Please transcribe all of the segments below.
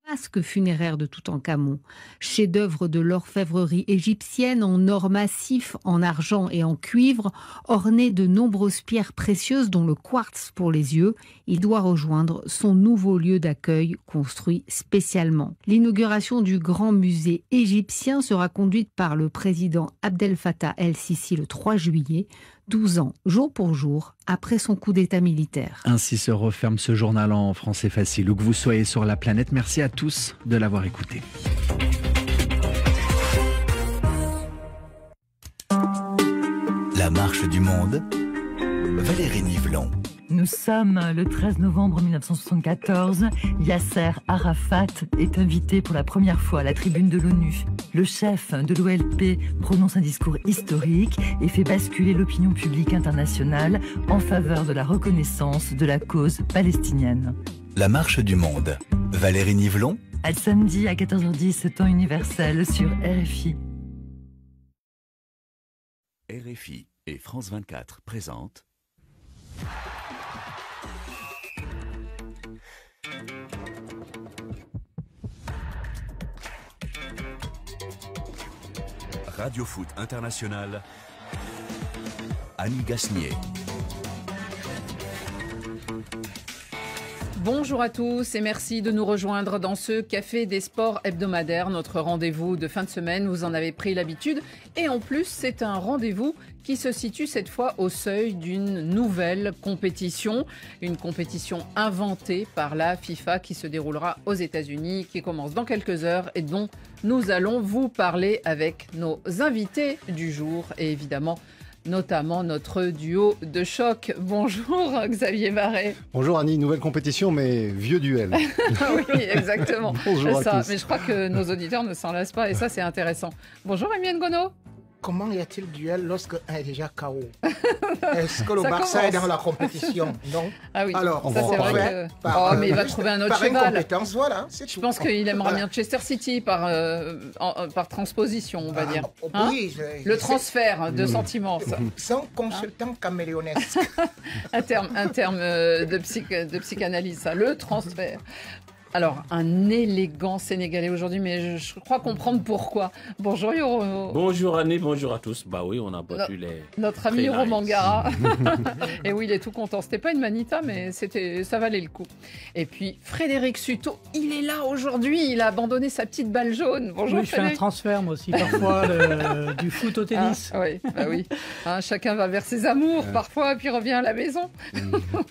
masque funéraire de Toutankhamon, chef-d'œuvre de l'orfèvrerie égyptienne en or massif, en argent et en cuivre, orné de nombreuses pierres précieuses dont le quartz pour les yeux, il doit rejoindre son nouveau lieu d'accueil construit spécialement. L'inauguration du grand musée égyptien sera conduite par le président Abdel Fattah el-Sisi le 3 juillet, 12 ans, jour pour jour, après son coup d'état militaire. Ainsi se referme ce journal en français facile. Où que vous soyez sur la planète, merci à tous de l'avoir écouté. La marche du monde, Valérie Nivelon. Nous sommes le 13 novembre 1974. Yasser Arafat est invité pour la première fois à la tribune de l'ONU. Le chef de l'OLP prononce un discours historique et fait basculer l'opinion publique internationale en faveur de la reconnaissance de la cause palestinienne. La marche du monde, Valérie Nivelon. À samedi à 14h10, temps universel sur RFI. RFI et France 24 présentent Radio Foot International, Annie Gasnier. Bonjour à tous et merci de nous rejoindre dans ce Café des Sports hebdomadaire, notre rendez-vous de fin de semaine. Vous en avez pris l'habitude et en plus c'est un rendez-vous qui se situe cette fois au seuil d'une nouvelle compétition. Une compétition inventée par la FIFA qui se déroulera aux États-Unis, qui commence dans quelques heures et dont nous allons vous parler avec nos invités du jour et évidemment notamment notre duo de choc. Bonjour Xavier Marais. Bonjour Annie, nouvelle compétition mais vieux duel. Oui, exactement. Bonjour à tous. Mais je crois que nos auditeurs ne s'en lassent pas et ça c'est intéressant. Bonjour Rémi Ngono. Comment y a-t-il duel lorsque un est déjà KO? Est-ce que le Barça est dans la compétition? Non. Ah oui, alors ça c'est vrai que... mais il va trouver un autre cheval. Par incompétence, voilà, c'est tout. Je pense qu'il aimerait bien Manchester City par transposition, on va dire. Hein? Oui, le transfert de sentiments. Ça. Sans consultant caméléonesque. un terme de psychanalyse, ça, le transfert. Alors, un élégant Sénégalais aujourd'hui, mais je crois comprendre pourquoi. Bonjour Yoro. Bonjour Annie, bonjour à tous. Bah oui, on a battu notre ami Yoro Mangara. Et oui, il est tout content. C'était pas une manita, mais ça valait le coup. Et puis, Frédéric Suto, il est là aujourd'hui. Il a abandonné sa petite balle jaune. Bonjour oui, je fais un transfert, moi aussi, parfois, du foot au tennis. Ah, oui, bah oui. Hein, chacun va vers ses amours, parfois, puis revient à la maison.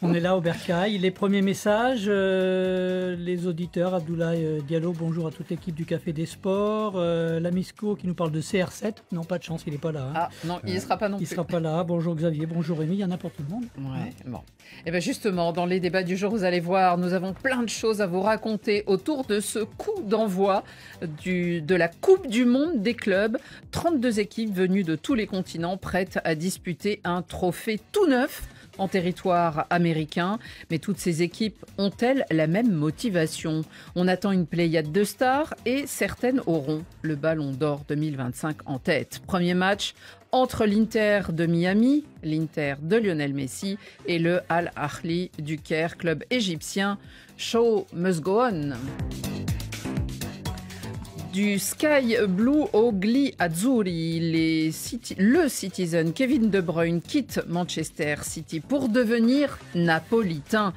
On est là au Bercail. Les premiers messages, les auditeurs, Abdoulaye Diallo, bonjour à toute l'équipe du Café des Sports. Lamisco qui nous parle de CR7. Non, pas de chance, il n'est pas là. Hein. Ah non, il ne sera pas non plus. Il ne sera pas là. Bonjour Xavier, bonjour Rémi, il y en a pour tout le monde. Ouais, bon. Et bien justement, dans les débats du jour, vous allez voir, nous avons plein de choses à vous raconter autour de ce coup d'envoi de la Coupe du Monde des clubs. 32 équipes venues de tous les continents prêtes à disputer un trophée tout neuf en territoire américain. Mais toutes ces équipes ont-elles la même motivation? On attend une pléiade de stars et certaines auront le Ballon d'Or 2025 en tête. Premier match entre l'Inter de Miami, l'Inter de Lionel Messi et le Al Ahly du Caire, club égyptien. Show must go on. Du Sky Blue au Gli Azzurri, le Citizen Kevin De Bruyne quitte Manchester City pour devenir napolitain,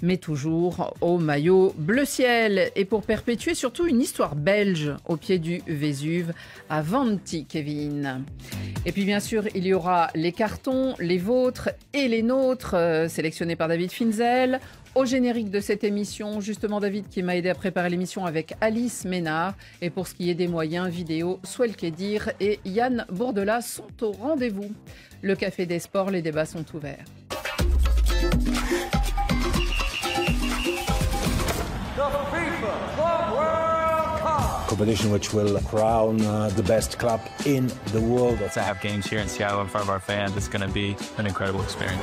mais toujours au maillot bleu ciel et pour perpétuer surtout une histoire belge au pied du Vésuve. Avanti Kevin. Et puis bien sûr, il y aura les cartons, les vôtres et les nôtres, sélectionnés par David Finzel. Au générique de cette émission, justement David qui m'a aidé à préparer l'émission avec Alice Ménard. Et pour ce qui est des moyens vidéo, Swell Kedir et Yann Bourdelat sont au rendez-vous. Le Café des Sports, les débats sont ouverts. Competition which will crown the best club in the world. To have games here in Seattle in front of our fans, it's going to be an incredible experience.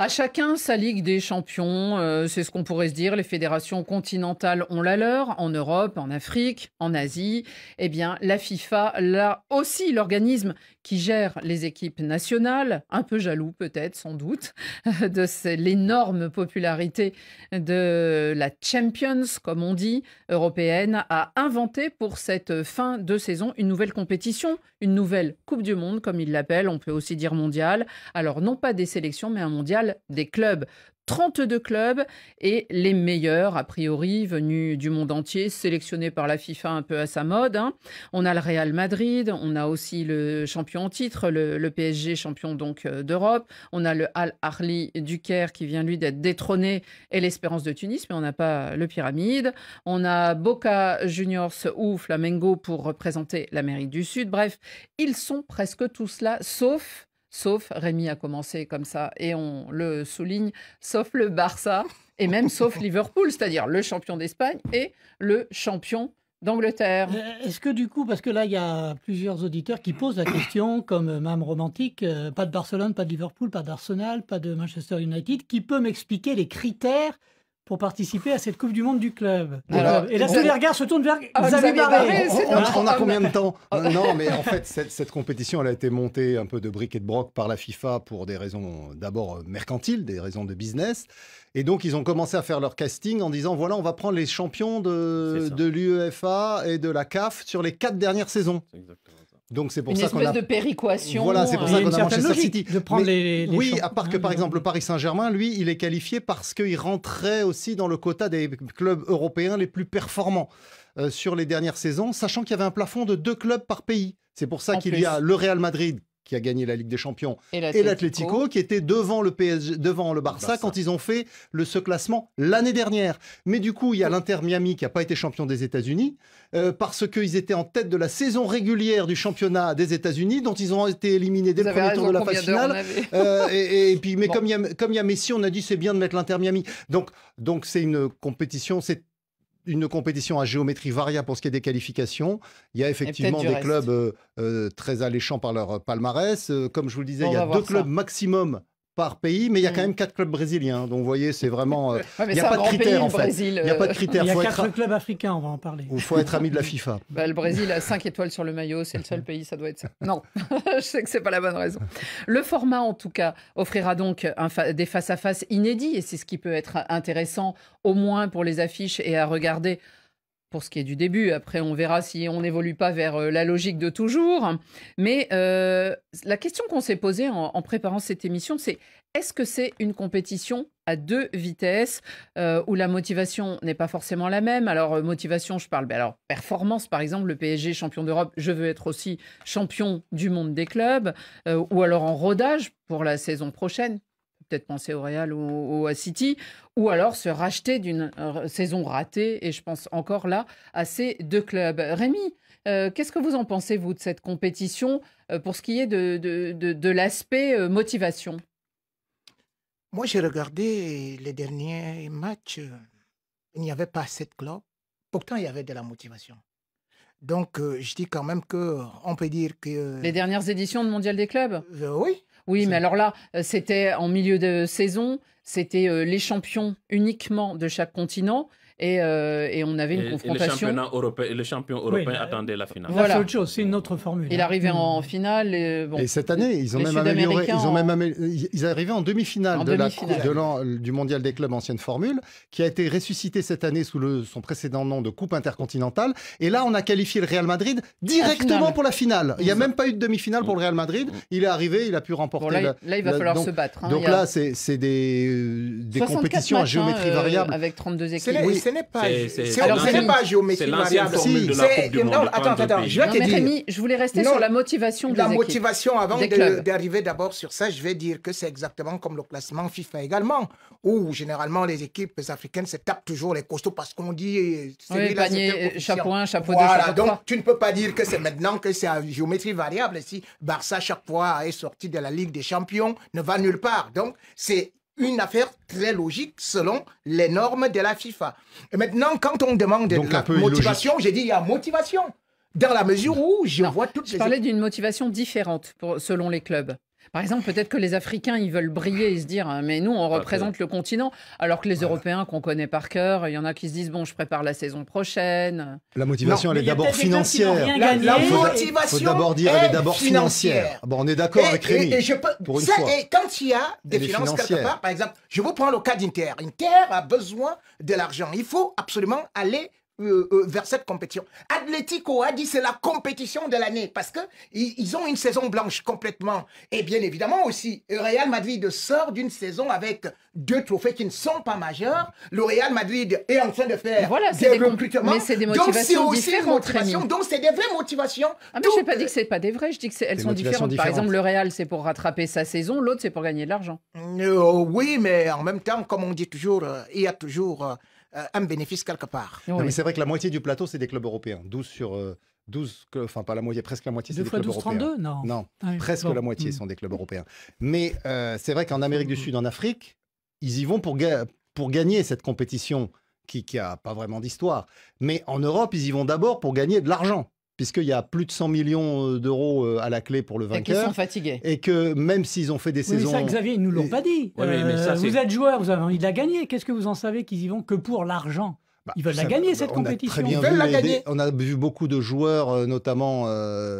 chacun sa Ligue des champions, c'est ce qu'on pourrait se dire. Les fédérations continentales ont la leur, en Europe, en Afrique, en Asie. Eh bien, la FIFA, là aussi, l'organisme qui gère les équipes nationales, un peu jaloux peut-être, sans doute, de l'énorme popularité de la Champions, comme on dit, européenne, a inventé pour cette fin de saison une nouvelle compétition, une nouvelle Coupe du Monde, comme ils l'appellent, on peut aussi dire mondiale. Alors, non pas des sélections, mais un mondial des clubs. 32 clubs et les meilleurs, a priori, venus du monde entier, sélectionnés par la FIFA un peu à sa mode. On a le Real Madrid, on a aussi le champion en titre, le PSG, champion donc d'Europe. On a le Al Ahly du Caire qui vient, lui, d'être détrôné et l'Espérance de Tunis, mais on n'a pas le Pyramide. On a Boca Juniors ou Flamengo pour représenter l'Amérique du Sud. Bref, ils sont presque tous là, sauf Rémi a commencé comme ça, et on le souligne, sauf le Barça, et même sauf Liverpool, c'est-à-dire le champion d'Espagne et le champion d'Angleterre. Est-ce que du coup, parce que là, il y a plusieurs auditeurs qui posent la question, comme Mme Romantique, pas de Barcelone, pas de Liverpool, pas d'Arsenal, pas de Manchester United, qui peut m'expliquer les critères pour participer à cette Coupe du Monde du club. Alors, et là, tous les regards se tournent vers Xavier Barré. On a combien de temps? Non, mais en fait, cette compétition, elle a été montée un peu de bric et de broc par la FIFA pour des raisons d'abord mercantiles, des raisons de business. Et donc, ils ont commencé à faire leur casting en disant, voilà, on va prendre les champions de l'UEFA et de la CAF sur les 4 dernières saisons. Donc c'est pour ça qu'on a une espèce de péréquation. Voilà, c'est pour ça qu'on a Manchester City. De prendre les oui, à part que par exemple le Paris Saint-Germain, lui, il est qualifié parce qu'il rentrait aussi dans le quota des clubs européens les plus performants sur les dernières saisons, sachant qu'il y avait un plafond de 2 clubs par pays. C'est pour ça qu'il y a le Real Madrid qui a gagné la Ligue des Champions, et l'Atlético, qui était devant le PSG, devant le Barça quand ils ont fait ce classement l'année dernière. Mais du coup, il y a l'Inter Miami qui n'a pas été champion des États-Unis parce qu'ils étaient en tête de la saison régulière du championnat des États-Unis, dont ils ont été éliminés dès le premier tour de la phase finale. Et puis, mais comme il y a Messi, on a dit c'est bien de mettre l'Inter Miami. Donc c'est une compétition, une compétition à géométrie variable pour ce qui est des qualifications. Il y a effectivement des clubs très alléchants par leur palmarès. Comme je vous le disais, il y a 2 clubs maximum par pays, mais il y a quand même 4 clubs brésiliens. Donc vous voyez, c'est vraiment... il n'y a pas de critères en fait. Il n'y a pas de critères. Il y a 4 clubs africains, on va en parler. Il faut être ami de la FIFA. Le Brésil a 5 étoiles sur le maillot, c'est le seul pays, ça doit être ça. Non, je sais que c'est pas la bonne raison. Le format, en tout cas, offrira donc des face-à-face inédits, et c'est ce qui peut être intéressant, au moins pour les affiches et à regarder pour ce qui est du début. Après, on verra si on n'évolue pas vers la logique de toujours. Mais la question qu'on s'est posée en préparant cette émission, c'est est-ce que c'est une compétition à 2 vitesses où la motivation n'est pas forcément la même? Alors, motivation, je parle performance, par exemple, le PSG champion d'Europe, je veux être aussi champion du monde des clubs, ou alors en rodage pour la saison prochaine. Peut-être penser au Real ou à City, ou alors se racheter d'une saison ratée, et je pense encore là à ces 2 clubs. Rémi, qu'est-ce que vous en pensez, vous, de cette compétition pour ce qui est de l'aspect motivation? Moi, j'ai regardé les derniers matchs, il n'y avait pas 7 clubs, pourtant il y avait de la motivation. Donc, je dis quand même qu'on peut dire que... Les dernières éditions de Mondial des clubs? Oui. Oui, mais alors là, c'était en milieu de saison, c'était les champions uniquement de chaque continent. Et on avait une confrontation. Et le champion européen attendait la finale. Voilà. C'est autre chose, c'est une autre formule. Il arrivait en finale. Et cette année, ils ont même amélioré. Ils arrivaient en demi-finale du Mondial des clubs ancienne formule, qui a été ressuscité cette année sous son précédent nom de Coupe intercontinentale. Et là, on a qualifié le Real Madrid directement pour la finale. Il n'y a même pas eu de demi-finale pour le Real Madrid. Il est arrivé, il a pu remporter. Là, il va falloir se battre. Donc là, c'est des compétitions à géométrie variable. Avec 32 équipes. Ce n'est pas géométrie variable. Attends, je vais te dire. Rémi, je voulais rester sur la motivation des équipes. La motivation, avant d'arriver d'abord sur ça, je vais dire que c'est exactement comme le classement FIFA également, où généralement les équipes africaines se tapent toujours les costauds parce qu'on dit... Oui, panier, chapeau 1, chapeau 2, voilà, chapeau 3. donc tu ne peux pas dire que c'est maintenant que c'est à géométrie variable. Si Barça, chaque fois, est sorti de la Ligue des Champions, ne va nulle part. Donc, c'est une affaire très logique selon les normes de la FIFA. Et maintenant, quand on demande de la motivation, j'ai dit il y a motivation. Dans la mesure où je vois toutes les... Je parlais d'une motivation différente selon les clubs. Par exemple, peut-être que les Africains, ils veulent briller et se dire « mais nous, on représente le continent », alors que les Européens qu'on connaît par cœur, il y en a qui se disent « bon, je prépare la saison prochaine ». La motivation, elle est d'abord financière. La motivation, faut d'abord dire, elle est d'abord financière. Bon, on est d'accord avec Rémi, pour une fois. Et quand il y a des finances quelque part, par exemple, je vous prends le cas d'Inter. Inter a besoin de l'argent. Il faut absolument aller vers cette compétition. Atlético a dit c'est la compétition de l'année parce que ils ont une saison blanche complètement. Et bien évidemment aussi, le Real Madrid sort d'une saison avec 2 trophées qui ne sont pas majeurs. Le Real Madrid est en train de faire des recrutements. Mais c'est des motivations donc c'est aussi une motivation. Donc c'est des vraies motivations. Ah, mais je n'ai pas dit que c'est pas des vraies. Je dis que elles sont différentes. Par exemple, le Real c'est pour rattraper sa saison, l'autre c'est pour gagner de l'argent. Oui, mais en même temps, comme on dit toujours, il y a toujours un bénéfice quelque part. Non, mais c'est vrai que la moitié du plateau, c'est des clubs européens. 12 sur 12, enfin pas la moitié, presque la moitié, c'est des clubs européens. 2 fois 12, 32, non. Non, presque la moitié sont des clubs européens. Mais c'est vrai qu'en Amérique du Sud, en Afrique, ils y vont pour gagner cette compétition qui n'a pas vraiment d'histoire. Mais en Europe, ils y vont d'abord pour gagner de l'argent, puisqu'il y a plus de 100 millions d'euros à la clé pour le vainqueur. Et qu'ils sont fatigués. Et que même s'ils ont fait des saisons... Mais ça, Xavier, ils ne nous l'ont pas dit. Mais ça, vous êtes joueur, vous avez envie de la gagner. Qu'est-ce que vous en savez qu'ils y vont que pour l'argent? Ils veulent la gagner, cette compétition. Ils veulent la gagner. On a vu beaucoup de joueurs, notamment,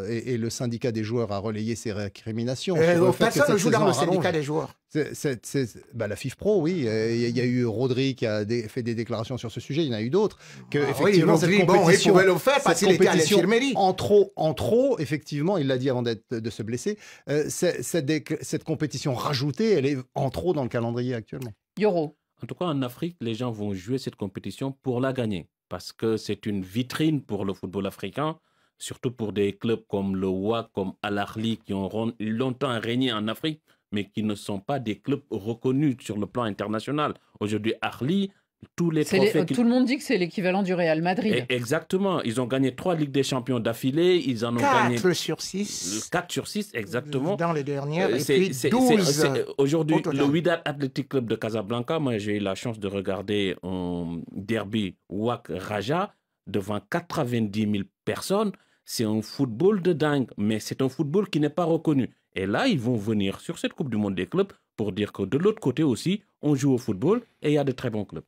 et le syndicat des joueurs a relayé ces récriminations. Personne ne joue dans le syndicat des joueurs. La FIFPro, oui. Il y a eu Rodri qui a fait des déclarations sur ce sujet. Il y en a eu d'autres. Effectivement, cette compétition, il pouvait le faire parce qu'il était à l'infirmerie. En trop, effectivement, il l'a dit avant de se blesser. Cette compétition rajoutée, elle est en trop dans le calendrier actuellement. Yoro. En tout cas, en Afrique, les gens vont jouer cette compétition pour la gagner parce que c'est une vitrine pour le football africain, surtout pour des clubs comme le WAC, comme Al Ahly, qui ont longtemps régné en Afrique, mais qui ne sont pas des clubs reconnus sur le plan international. Aujourd'hui, Ahly, tous les trophées... Tout le monde dit que c'est l'équivalent du Real Madrid. Exactement. Ils ont gagné 3 Ligues des Champions d'affilée. Ils en ont gagné... 4 sur 6. 4 sur 6, exactement. Dans les dernières, et puis 12. Aujourd'hui, le Wydad Athletic Club de Casablanca, moi j'ai eu la chance de regarder un derby WAC Raja devant 90 000 personnes. C'est un football de dingue, mais c'est un football qui n'est pas reconnu. Et là, ils vont venir sur cette Coupe du Monde des clubs pour dire que de l'autre côté aussi, on joue au football et il y a de très bons clubs.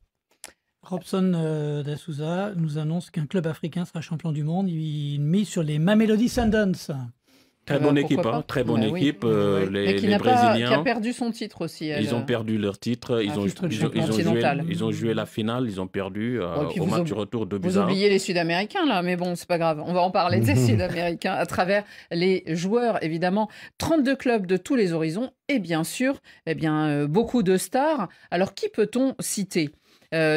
Robson Da Souza nous annonce qu'un club africain sera champion du monde. Il mise sur les Mamelodi Sundowns. Très bonne équipe, hein, très bonne équipe. Les Brésiliens. Qui a perdu son titre aussi. Ils ont perdu leur titre. Ils ont joué la finale. Ils ont perdu au match du retour de Vous oubliez les Sud-Américains là, mais bon, c'est pas grave. On va en parler des Sud-Américains à travers les joueurs, évidemment. 32 clubs de tous les horizons et bien sûr, beaucoup de stars. Alors qui peut-on citer ?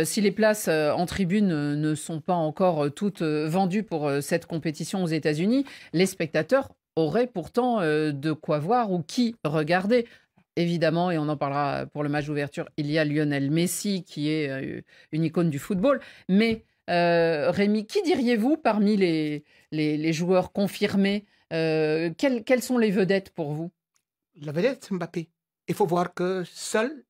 Si les places en tribune ne sont pas encore toutes vendues pour cette compétition aux États-Unis, les spectateurs auraient pourtant de quoi voir ou qui regarder. Évidemment, et on en parlera pour le match d'ouverture, il y a Lionel Messi qui est une icône du football. Mais Rémi, qui diriez-vous parmi les joueurs confirmés quelles sont les vedettes pour vous? La vedette, c'est Mbappé. Il faut voir que seul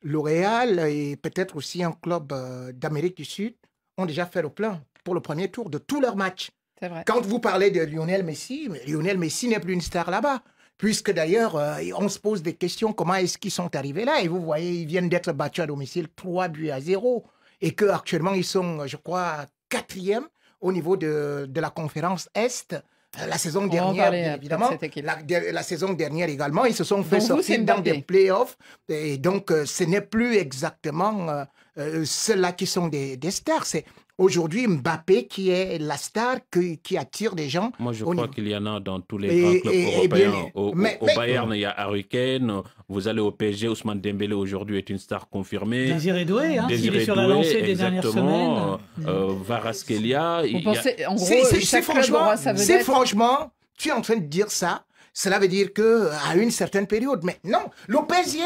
le Real et peut-être aussi un club d'Amérique du Sud ont déjà fait le plein pour le premier tour de tous leurs matchs. C'est vrai. Quand vous parlez de Lionel Messi, Lionel Messi n'est plus une star là-bas. Puisque d'ailleurs, on se pose des questions, comment est-ce qu'ils sont arrivés là? Et vous voyez, ils viennent d'être battus à domicile 3-0. Et qu'actuellement, ils sont, je crois, 4e au niveau de la conférence Est. La saison dernière, bien évidemment, la saison dernière également, ils se sont fait sortir dans des playoffs. Et donc, ce n'est plus exactement ceux-là qui sont des stars. C'est aujourd'hui Mbappé qui est la star qui attire des gens. Moi, je crois qu'il y en a dans tous les grands clubs européens. Au Bayern, il y a Harry Kane. Vous allez au PSG, Ousmane Dembélé aujourd'hui est une star confirmée. Désiré Doué, il est sur la lancée des dernières semaines. Kvaratskhelia. Vous pensez, en gros, chaque club aura sa vedette. C'est franchement, tu es en train de dire ça, cela veut dire qu'à une certaine période, mais non, le PSG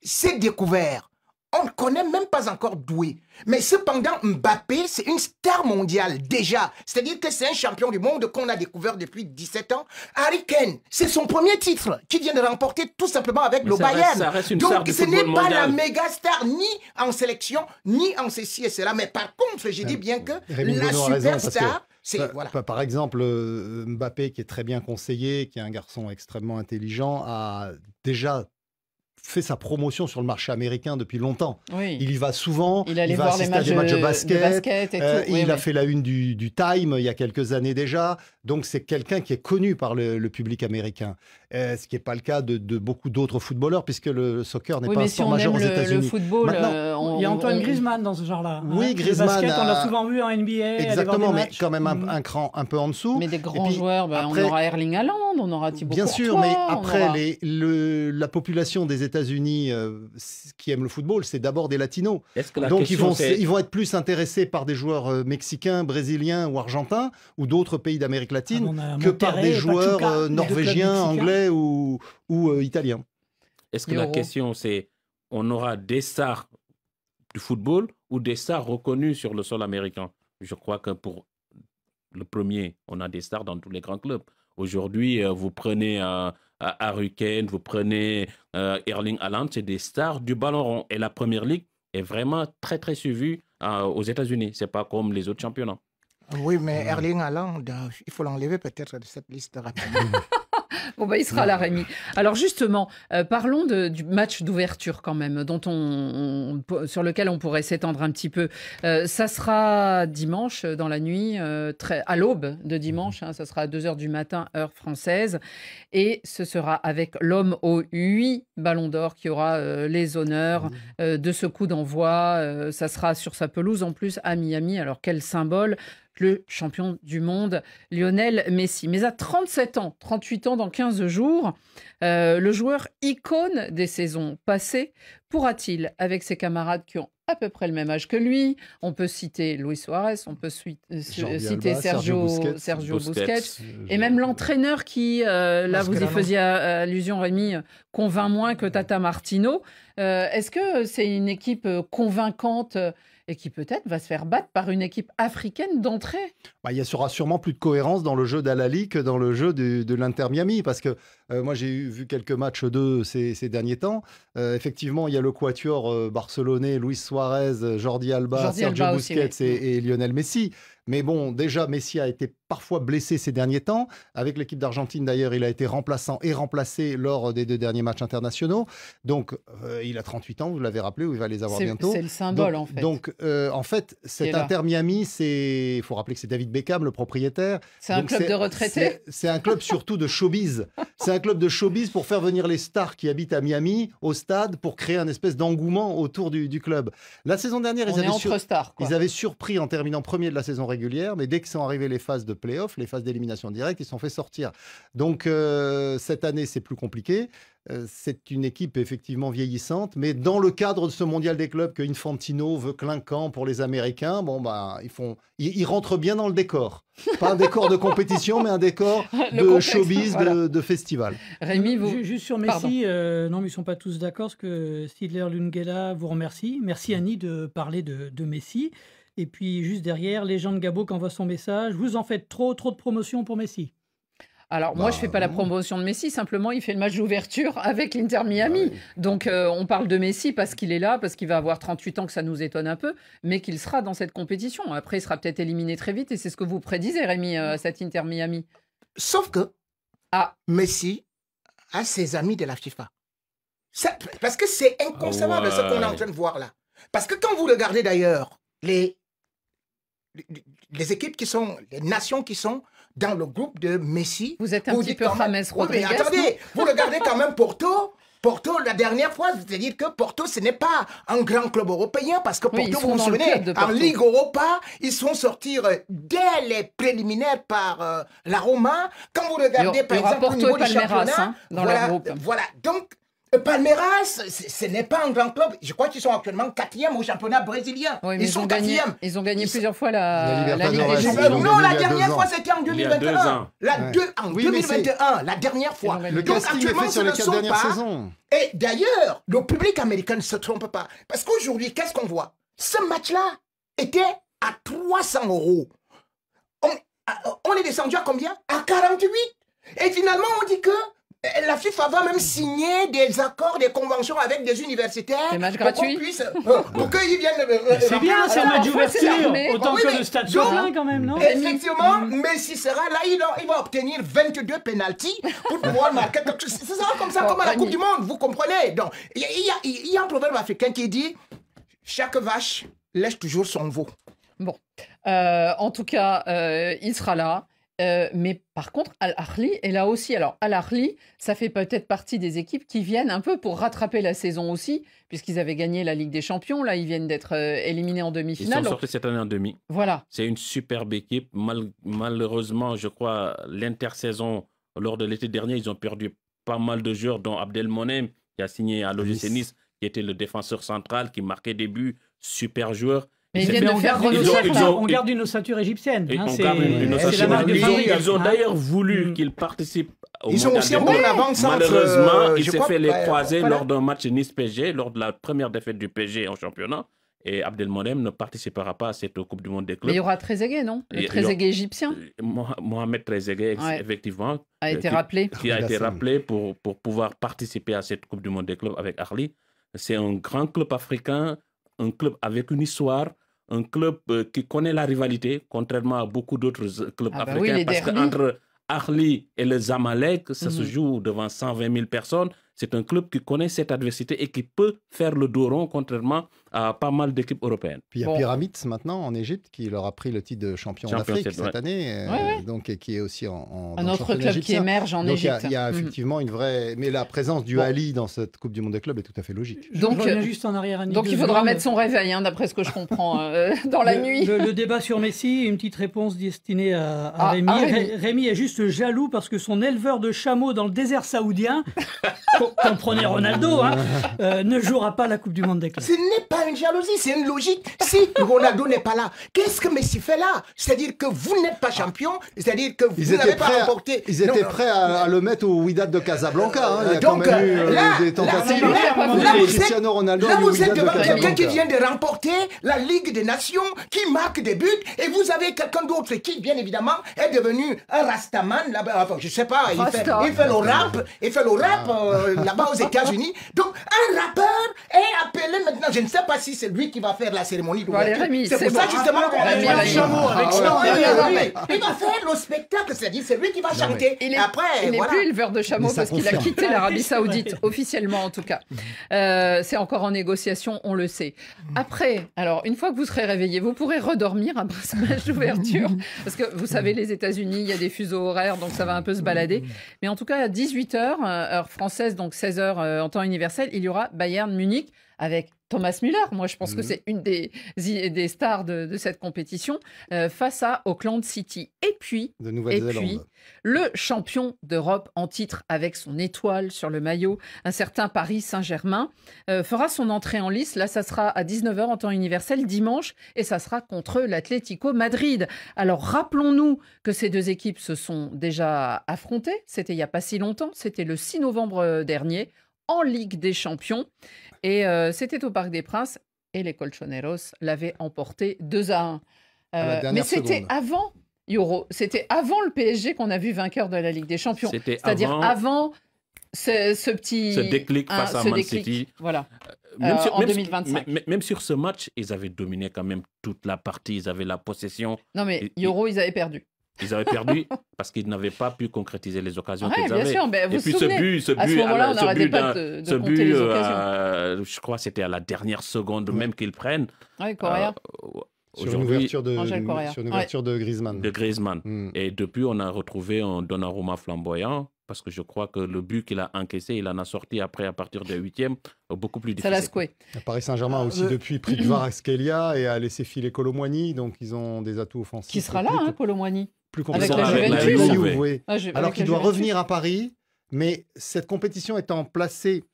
s'est découvert. On ne connaît même pas encore Doué. Mais cependant, Mbappé, c'est une star mondiale déjà. C'est-à-dire que c'est un champion du monde qu'on a découvert depuis 17 ans. Harry Kane, c'est son premier titre qu'il vient de remporter tout simplement avec le Bayern. Donc ce n'est pas la méga star ni en sélection, ni en ceci et cela. Mais par contre, je dis bien que la superstar, Voilà. Par exemple, Mbappé, qui est très bien conseillé, qui est un garçon extrêmement intelligent, a déjà fait sa promotion sur le marché américain depuis longtemps. Oui. Il y va souvent, il allait va voir assister à des matchs de basket, et tout. il a fait la une du Time il y a quelques années déjà, donc c'est quelqu'un qui est connu par le public américain, ce qui n'est pas le cas de beaucoup d'autres footballeurs, puisque le soccer n'est pas un sport majeur aux États-Unis. Le football, il y a Antoine Griezmann dans ce genre-là. Oui, Griezmann. Le basket, on l'a souvent vu en NBA. Exactement, mais quand même un cran un peu en dessous. Mais des grands joueurs, après, on aura Erling Haaland, on aura Thibaut Bien Courtois, sûr, mais après, la population des États-Unis qui aime le football, c'est d'abord des latinos. Donc ils vont être plus intéressés par des joueurs mexicains, brésiliens ou argentins ou d'autres pays d'Amérique latine que par des joueurs norvégiens, anglais ou italiens. Est-ce que la question c'est on aura des stars du football ou des stars reconnues sur le sol américain? Je crois que pour le premier, on a des stars dans tous les grands clubs. Aujourd'hui, vous prenez Harry Kane, vous prenez Erling Haaland, c'est des stars du ballon rond. Et la Première Ligue est vraiment très, très suivie aux États-Unis. Ce n'est pas comme les autres championnats. Oui, mais Erling Haaland, il faut l'enlever peut-être de cette liste rapidement. Bon, bah, il sera là, Rémi. Alors justement, parlons du match d'ouverture quand même, sur lequel on pourrait s'étendre un petit peu. Ça sera dimanche dans la nuit, à l'aube de dimanche, ça sera à 2h du matin, heure française. Et ce sera avec l'homme aux 8 ballons d'or qui aura les honneurs de ce coup d'envoi. Ça sera sur sa pelouse en plus à Miami. Alors quel symbole! Le champion du monde, Lionel Messi. Mais à 37 ans, 38 ans dans 15 jours, le joueur icône des saisons passées pourra-t-il, avec ses camarades qui ont à peu près le même âge que lui, on peut citer Luis Suarez, on peut citer Sergio Busquets, et même l'entraîneur qui, là vous y faisiez allusion Rémi, convainc moins que Tata Martino. Est-ce que c'est une équipe convaincante et qui peut-être va se faire battre par une équipe africaine d'entrée? Il y aura sûrement plus de cohérence dans le jeu d'Al-Ahly que dans le jeu de l'Inter Miami, parce que moi j'ai vu quelques matchs d'eux ces derniers temps. Effectivement, il y a le quatuor barcelonais, Luis Suarez, Jordi Alba, Sergio Busquets et Lionel Messi. Mais bon, déjà, Messi a été parfois blessé ces derniers temps. Avec l'équipe d'Argentine, d'ailleurs, il a été remplaçant et remplacé lors des 2 derniers matchs internationaux. Donc, il a 38 ans, vous l'avez rappelé, ou il va les avoir bientôt. C'est le symbole, en fait. Donc, en fait, cet Inter Miami, il faut rappeler que c'est David Beckham, le propriétaire. C'est un club de retraités. C'est un club surtout de showbiz. C'est un club de showbiz pour faire venir les stars qui habitent à Miami au stade pour créer un espèce d'engouement autour du club. La saison dernière, ils avaient surpris en terminant premier de la saison régulière, mais dès que sont arrivées les phases de play-off, les phases d'élimination directe, ils se sont fait sortir. Donc cette année, c'est plus compliqué. C'est une équipe effectivement vieillissante, mais dans le cadre de ce mondial des clubs que Infantino veut clinquant pour les Américains, ils rentrent bien dans le décor. Pas un décor de compétition, mais un décor de showbiz, de festival. Rémi, vous... Juste sur Messi, non, mais ils ne sont pas tous d'accord, parce que Stidler Lungela vous remercie. Merci Annie de parler de Messi. Et puis juste derrière, Légende Gabo qui envoie son message. Vous en faites trop de promotion pour Messi. Alors, moi, je ne fais pas la promotion de Messi, simplement, il fait le match d'ouverture avec l'Inter Miami. Donc, on parle de Messi parce qu'il est là, parce qu'il va avoir 38 ans, que ça nous étonne un peu, mais qu'il sera dans cette compétition. Après, il sera peut-être éliminé très vite, et c'est ce que vous prédisez, Rémi, cet Inter Miami. Sauf que Messi a ses amis de la FIFA. Parce que c'est inconcevable ce qu'on est en train de voir là. Parce que quand vous regardez d'ailleurs les équipes qui sont, les nations qui sont dans le groupe de Messi. Vous êtes un petit peu James Rodriguez. Oui, mais attendez, vous regardez quand même Porto. Porto, la dernière fois, c'est-à-dire que Porto, ce n'est pas un grand club européen, parce que Porto, vous vous souvenez, en Ligue Europa, ils sont sortis dès les préliminaires par la Roma. Quand vous regardez, par exemple, au niveau du championnat, dans leur groupe. Voilà, donc Palmeiras, ce n'est pas un grand club. Je crois qu'ils sont actuellement 4e au championnat brésilien. Oui, ils sont 4e. Ils ont gagné plusieurs fois la Ligue des Champions. Non, la dernière fois, c'était en 2021. En 2021, la dernière fois. Le casting est fait sur les 4 dernières saisons. Et d'ailleurs, le public américain ne se trompe pas. Parce qu'aujourd'hui, qu'est-ce qu'on voit? Ce match-là était à 300 €. On est descendu à combien? À 48. Et finalement, on dit que La FIFA va même signer des accords, des conventions avec des universitaires. Des matchs pour qu'on gratuits. puisse, pour qu'ils viennent. C'est bien, c'est un match d'ouverture. mais- Autant Oui, que mais- le stade donc- soit plein quand même, non Effectivement, Messi sera là, il va obtenir 22 pénaltys pour pouvoir marquer. Ce sera comme ça, Bon, comme à la Rémi. Coupe du Monde, vous comprenez? Donc, il y a un proverbe africain qui dit chaque vache lèche toujours son veau. Bon, en tout cas, il sera là. Mais par contre, Al-Ahly est là aussi. Alors, Al-Ahly, ça fait peut-être partie des équipes qui viennent un peu pour rattraper la saison aussi, puisqu'ils avaient gagné la Ligue des Champions. Là, ils viennent d'être éliminés en Ils demi-finale. sont sortis cette année en demi. Voilà. C'est une superbe équipe. Malheureusement, je crois, l'intersaison, lors de l'été dernier, ils ont perdu pas mal de joueurs, dont Abdelmonem, qui a signé à l'OGC Nice, qui était le défenseur central, qui marquait des buts, super joueur. Mais ils viennent de faire On garde une ossature égyptienne. Et hein, on c'est garde une c'est ossature la marque de égyptienne. fabrique. Ils ont hein. d'ailleurs voulu qu'il participe au Ils ont mondial aussi des un bon clubs. avant-centre. Malheureusement, il je s'est crois, fait les croiser voilà. lors d'un match Nice-PSG, lors de la première défaite du PSG en championnat. Et Abdelmonem ne participera pas à cette Coupe du Monde des clubs. Mais il y aura Trezeguet, non? Le Trezeguet égyptien Mohamed Trezeguet, Ouais. effectivement, a été rappelé. qui a été rappelé pour pouvoir participer à cette Coupe du Monde des clubs avec Ahly. C'est un grand club africain, un club avec une histoire, un club qui connaît la rivalité, contrairement à beaucoup d'autres clubs Ah bah africains, oui, les parce derbys. qu'entre Ahly et le Zamalek, ça se joue devant 120 000 personnes. C'est un club qui connaît cette adversité et qui peut faire le dos rond, contrairement à pas mal d'équipes européennes. Puis il y a Bon. Pyramids maintenant en Égypte qui leur a pris le titre de champion d'Afrique cette- cette année, Ouais. donc, et qui est aussi dans Un le autre championnat club qui égyptien. émerge en Donc Égypte. il y a Mhm. effectivement une vraie. Mais la présence du Bon. Ali dans cette Coupe du Monde des clubs est tout à fait logique. Je Donc, reviens juste en arrière. Annie, Donc deux il faudra secondes. mettre son réveil, hein, d'après ce que je comprends, dans la nuit. Le débat sur Messi, une petite réponse destinée à Ah, Rémi. à Rémi. Rémi est juste jaloux parce que son éleveur de chameaux dans le désert saoudien, comprenez Ronaldo, hein, ne jouera pas la Coupe du Monde des clubs. Ce n'est pas une jalousie, c'est une logique. Si Ronaldo n'est pas là, qu'est-ce que Messi fait là? C'est-à-dire que vous n'êtes pas champion, c'est-à-dire que vous n'avez pas remporté. Ils étaient Non, prêts à le mettre au Wydad de Casablanca. hein. Il y a donc, quand même eu là, des tentatives. là, vous êtes- Cristiano Ronaldo Là, du vous êtes Wydad de devant quelqu'un qui Casablanca. vient de remporter la Ligue des Nations, qui marque des buts, et vous avez quelqu'un d'autre qui, bien évidemment, est devenu un Rastaman là-bas. Enfin, je sais pas, il fait le rap là-bas aux États-Unis. Donc, un rappeur est appelé maintenant. Je ne sais pas si c'est lui qui va faire la cérémonie allez, d'ouverture. Rémi, C'est c'est pour ça bon. justement qu'on Rémi, va Rémi. chameau avec ça. Non, Il va faire le spectacle, c'est-à-dire c'est lui qui va chanter. Il Et est, après, il n'est voilà. plus éleveur de chameaux Mais ça parce qu'il a confirme. quitté l'Arabie Saoudite, officiellement en tout cas. C'est encore en négociation, on le sait. Après, alors, une fois que vous serez réveillé, vous pourrez redormir après ce match d'ouverture. Parce que vous savez, les États-Unis, il y a des fuseaux horaires, donc ça va un peu se balader. Mais en tout cas, à 18h, heure française, donc 16h en temps universel, il y aura Bayern Munich avec Thomas Müller. Moi, je pense que c'est une des stars de cette compétition face à Auckland City. Et puis, De Nouvelle-Zélande. le champion d'Europe en titre avec son étoile sur le maillot, un certain Paris Saint-Germain, fera son entrée en lice. Là, ça sera à 19h en temps universel dimanche et ça sera contre l'Atlético Madrid. Alors, rappelons-nous que ces deux équipes se sont déjà affrontées. C'était il n'y a pas si longtemps. C'était le 6 novembre dernier en Ligue des Champions. Et c'était au Parc des Princes et les Colchoneros l'avaient emporté 2-1. À la dernière Mais c'était seconde. avant Euro. C'était avant le PSG qu'on a vu vainqueur de la Ligue des Champions. C'est-à-dire avant ce petit... ce déclic face à Man City. Voilà. Sur, en 2025. Même sur ce match, ils avaient dominé quand même toute la partie. Ils avaient la possession. Non, mais Euro, ils avaient perdu. Ils avaient perdu parce qu'ils n'avaient pas pu concrétiser les occasions Ouais, qu'ils bien avaient. sûr, ben, vous et puis vous souvenez, ce but, à ce moment-là, on n'arrêtait pas de compter les occasions. je crois que c'était à la dernière seconde même qu'ils prennent. Ouais, Correa. Sur une ouverture de, Ouais. Griezmann. De Griezmann. Et depuis, on a retrouvé un Donnarumma flamboyant parce que je crois que le but qu'il a encaissé, il en a sorti après à partir des huitièmes, beaucoup plus difficile. Ça l'a secoué. Paris Saint-Germain a aussi depuis pris Kvaratskhelia et a laissé filer Colomboigny, donc ils ont des atouts offensifs. Qui sera là, hein, Colomboigny. Plus avec la Juventus. Juve. Alors qu'il doit revenir à Paris, mais cette compétition étant placée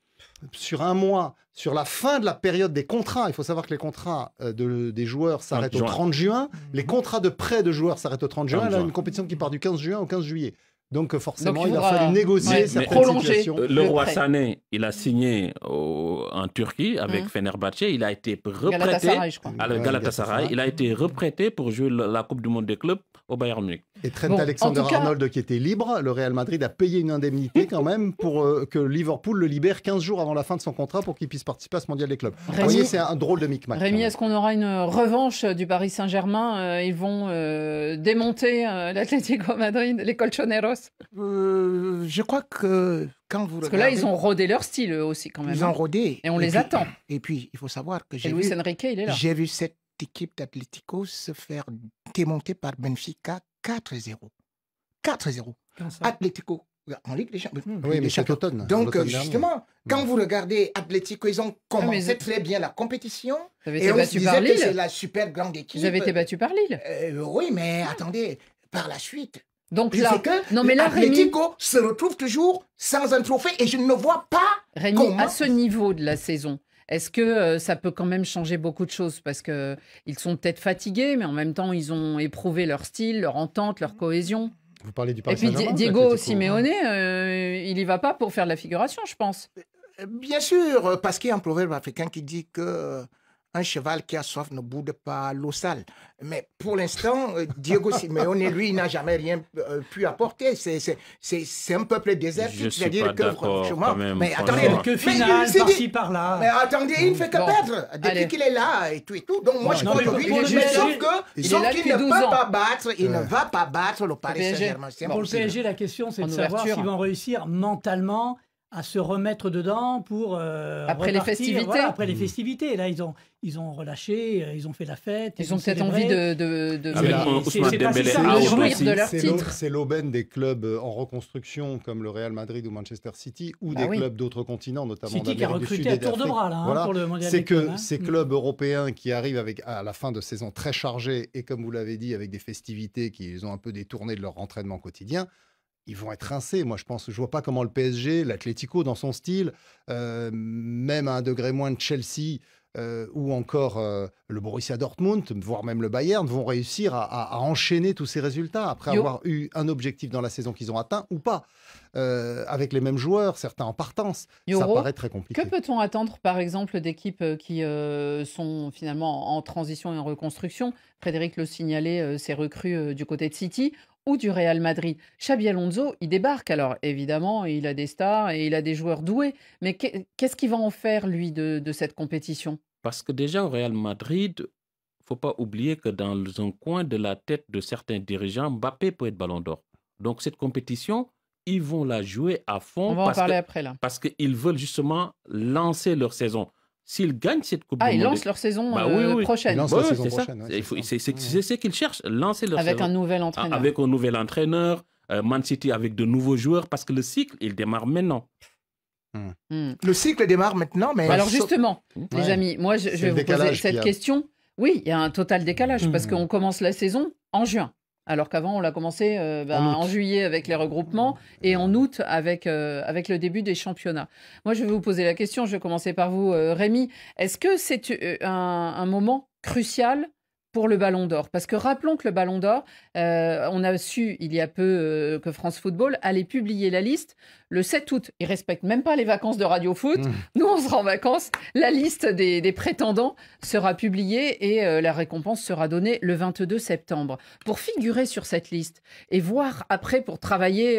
sur un mois, sur la fin de la période des contrats, il faut savoir que les contrats des joueurs s'arrêtent au 30 juin, les contrats de prêt de joueurs s'arrêtent au 30 juin, là, une compétition qui part du 15 juin au 15 juillet. Donc forcément, il a fallu négocier certaines situations. Le roi Sané, il a signé en Turquie avec Fenerbahçe. Il a été reprêté à Galatasaray. Il a été reprêté pour jouer la Coupe du Monde des clubs au Bayern Munich. Et Trent Alexander-Arnold qui était libre, le Real Madrid a payé une indemnité quand même pour que Liverpool le libère 15 jours avant la fin de son contrat pour qu'il puisse participer à ce mondial des clubs. Vous voyez, c'est un drôle de micmac. Rémi, est-ce qu'on aura une revanche du Paris Saint-Germain? Ils vont démonter l'Atlético Madrid, les Colchoneros? Je crois que quand vous Parce que là, ils ont rodé leur style eux aussi quand même. Ils ont rodé. Et on les attend. Et puis, il faut savoir que Luis Enrique, il est là. J'ai vu cette équipe d'Atlético se faire démonter par Benfica 4-0. 4-0. Atlético en Ligue des Champions. Oui, mais chaque automne. Donc, justement, quand vous regardez Atlético, ils ont commencé très bien la compétition. Et on se disait que c'est la super grande équipe. Ils avaient été battus par Lille. Oui, mais attendez, par la suite. Donc là, Atlético se retrouve toujours sans un trophée et je ne vois pas Rémi, à ce niveau de la saison, est-ce que ça peut quand même changer beaucoup de choses? Parce qu'ils sont peut-être fatigués, mais en même temps, ils ont éprouvé leur style, leur entente, leur cohésion. Vous parlez du Paris Saint-Germain. Et puis Diego Simeone, il y va pas pour faire de la figuration, je pense. Bien sûr, parce qu'il y a un proverbe africain qui dit que un cheval qui a soif ne boude pas l'eau sale. Mais pour l'instant, Diego Simeone, lui, n'a jamais rien pu apporter. C'est un peuple désertique. Je suis pas d'accord quand même. Mais attendez, quelques finales par-ci par-là. Mais attendez, il ne fait que perdre depuis qu'il est là et tout et tout. Donc moi, je crois que sauf qu'il ne va pas battre, il ne va pas battre le Paris Saint-Germain. Pour le PSG, la question, c'est de savoir s'ils vont réussir mentalement à se remettre dedans pour après les festivités. Voilà, après les festivités. Là, ils ont relâché, ils ont fait la fête. Ils ont peut-être envie de jouir de leur titre. C'est l'aubaine des clubs en reconstruction comme le Real Madrid ou Manchester City ou des clubs d'autres continents, notamment City qui a recruté à tour de bras là, pour le mondial. C'est que ces clubs européens qui arrivent à la fin de saison très chargée et comme vous l'avez dit avec des festivités qui ont un peu détourné de leur entraînement quotidien, ils vont être rincés. Moi, je vois pas comment le PSG, l'Atlético dans son style, même à un degré moins de Chelsea ou encore le Borussia Dortmund, voire même le Bayern, vont réussir à enchaîner tous ces résultats après avoir eu un objectif dans la saison qu'ils ont atteint ou pas. Avec les mêmes joueurs, certains en partance, ça paraît très compliqué. Que peut-on attendre, par exemple, d'équipes qui sont finalement en transition et en reconstruction? Frédéric le signalait, ses recrues du côté de City ou du Real Madrid. Xabi Alonso, il débarque. Alors, évidemment, il a des stars et il a des joueurs doués. Mais qu'est-ce qu'il va en faire, lui, de cette compétition? Parce que déjà, au Real Madrid, il ne faut pas oublier que dans un coin de la tête de certains dirigeants, Mbappé peut être Ballon d'Or. Donc, cette compétition, ils vont la jouer à fond. On va en parler après, là. Parce qu'ils veulent justement lancer leur saison. S'ils gagnent cette Coupe du Monde... ils lancent leur saison prochaine. Ils lancent la saison prochaine. C'est ce qu'ils cherchent, lancer leur saison. Avec un nouvel entraîneur. Avec un nouvel entraîneur, Man City avec de nouveaux joueurs, parce que le cycle, il démarre maintenant. Le cycle démarre maintenant, mais... Alors justement, les amis, moi, je vais vous poser cette question. Oui, il y a un total décalage, parce qu'on commence la saison en juin. Alors qu'avant, on l'a commencé en juillet avec les regroupements et en août avec le début des championnats. Moi, je vais vous poser la question. Je vais commencer par vous, Rémi. Est-ce que c'est un moment crucial pour le Ballon d'Or? Parce que rappelons que le Ballon d'Or, on a su il y a peu que France Football allait publier la liste le 7 août. Ils ne respectent même pas les vacances de Radio Foot. Nous, on sera en vacances. La liste des prétendants sera publiée et la récompense sera donnée le 22 septembre. Pour figurer sur cette liste et voir après pour travailler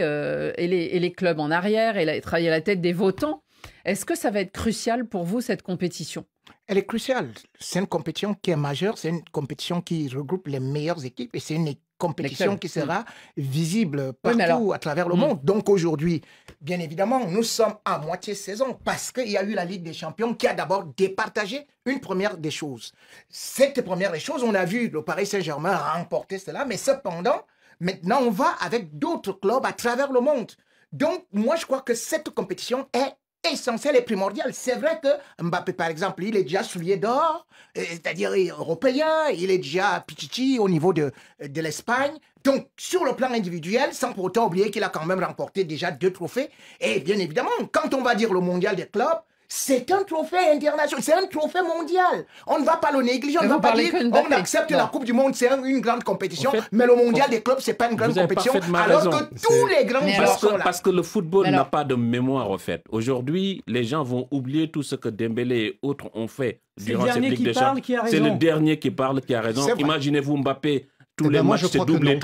et les clubs en arrière et travailler à la tête des votants, est-ce que ça va être crucial pour vous, cette compétition? Elle est cruciale. C'est une compétition qui est majeure, c'est une compétition qui regroupe les meilleures équipes et c'est une compétition qui sera visible partout à travers le monde. Donc aujourd'hui, bien évidemment, nous sommes à moitié saison parce qu'il y a eu la Ligue des Champions qui a d'abord départagé une première des choses. Cette première des choses, on a vu le Paris Saint-Germain remporter cela, mais cependant, maintenant on va avec d'autres clubs à travers le monde. Donc moi je crois que cette compétition est essentiel et primordial. C'est vrai que Mbappé, par exemple, il est déjà soulier d'or, c'est-à-dire européen, il est déjà Pichichi au niveau de l'Espagne. Donc, sur le plan individuel, sans pour autant oublier qu'il a quand même remporté déjà 2 trophées. Et bien évidemment, quand on va dire le mondial des clubs, c'est un trophée international, c'est un trophée mondial. On ne va pas le négliger, on ne va pas dire on accepte la Coupe du Monde, c'est une grande compétition, mais le mondial des clubs, c'est pas une grande compétition, alors que tous les grands joueurs sont là. Parce que le football n'a pas de mémoire, en fait. Aujourd'hui, les gens vont oublier tout ce que Dembélé et autres ont fait durant cette Ligue des Champions. C'est le dernier qui parle qui a raison. Imaginez-vous Mbappé tous les moi, matchs, je c'est crois que doublé, non.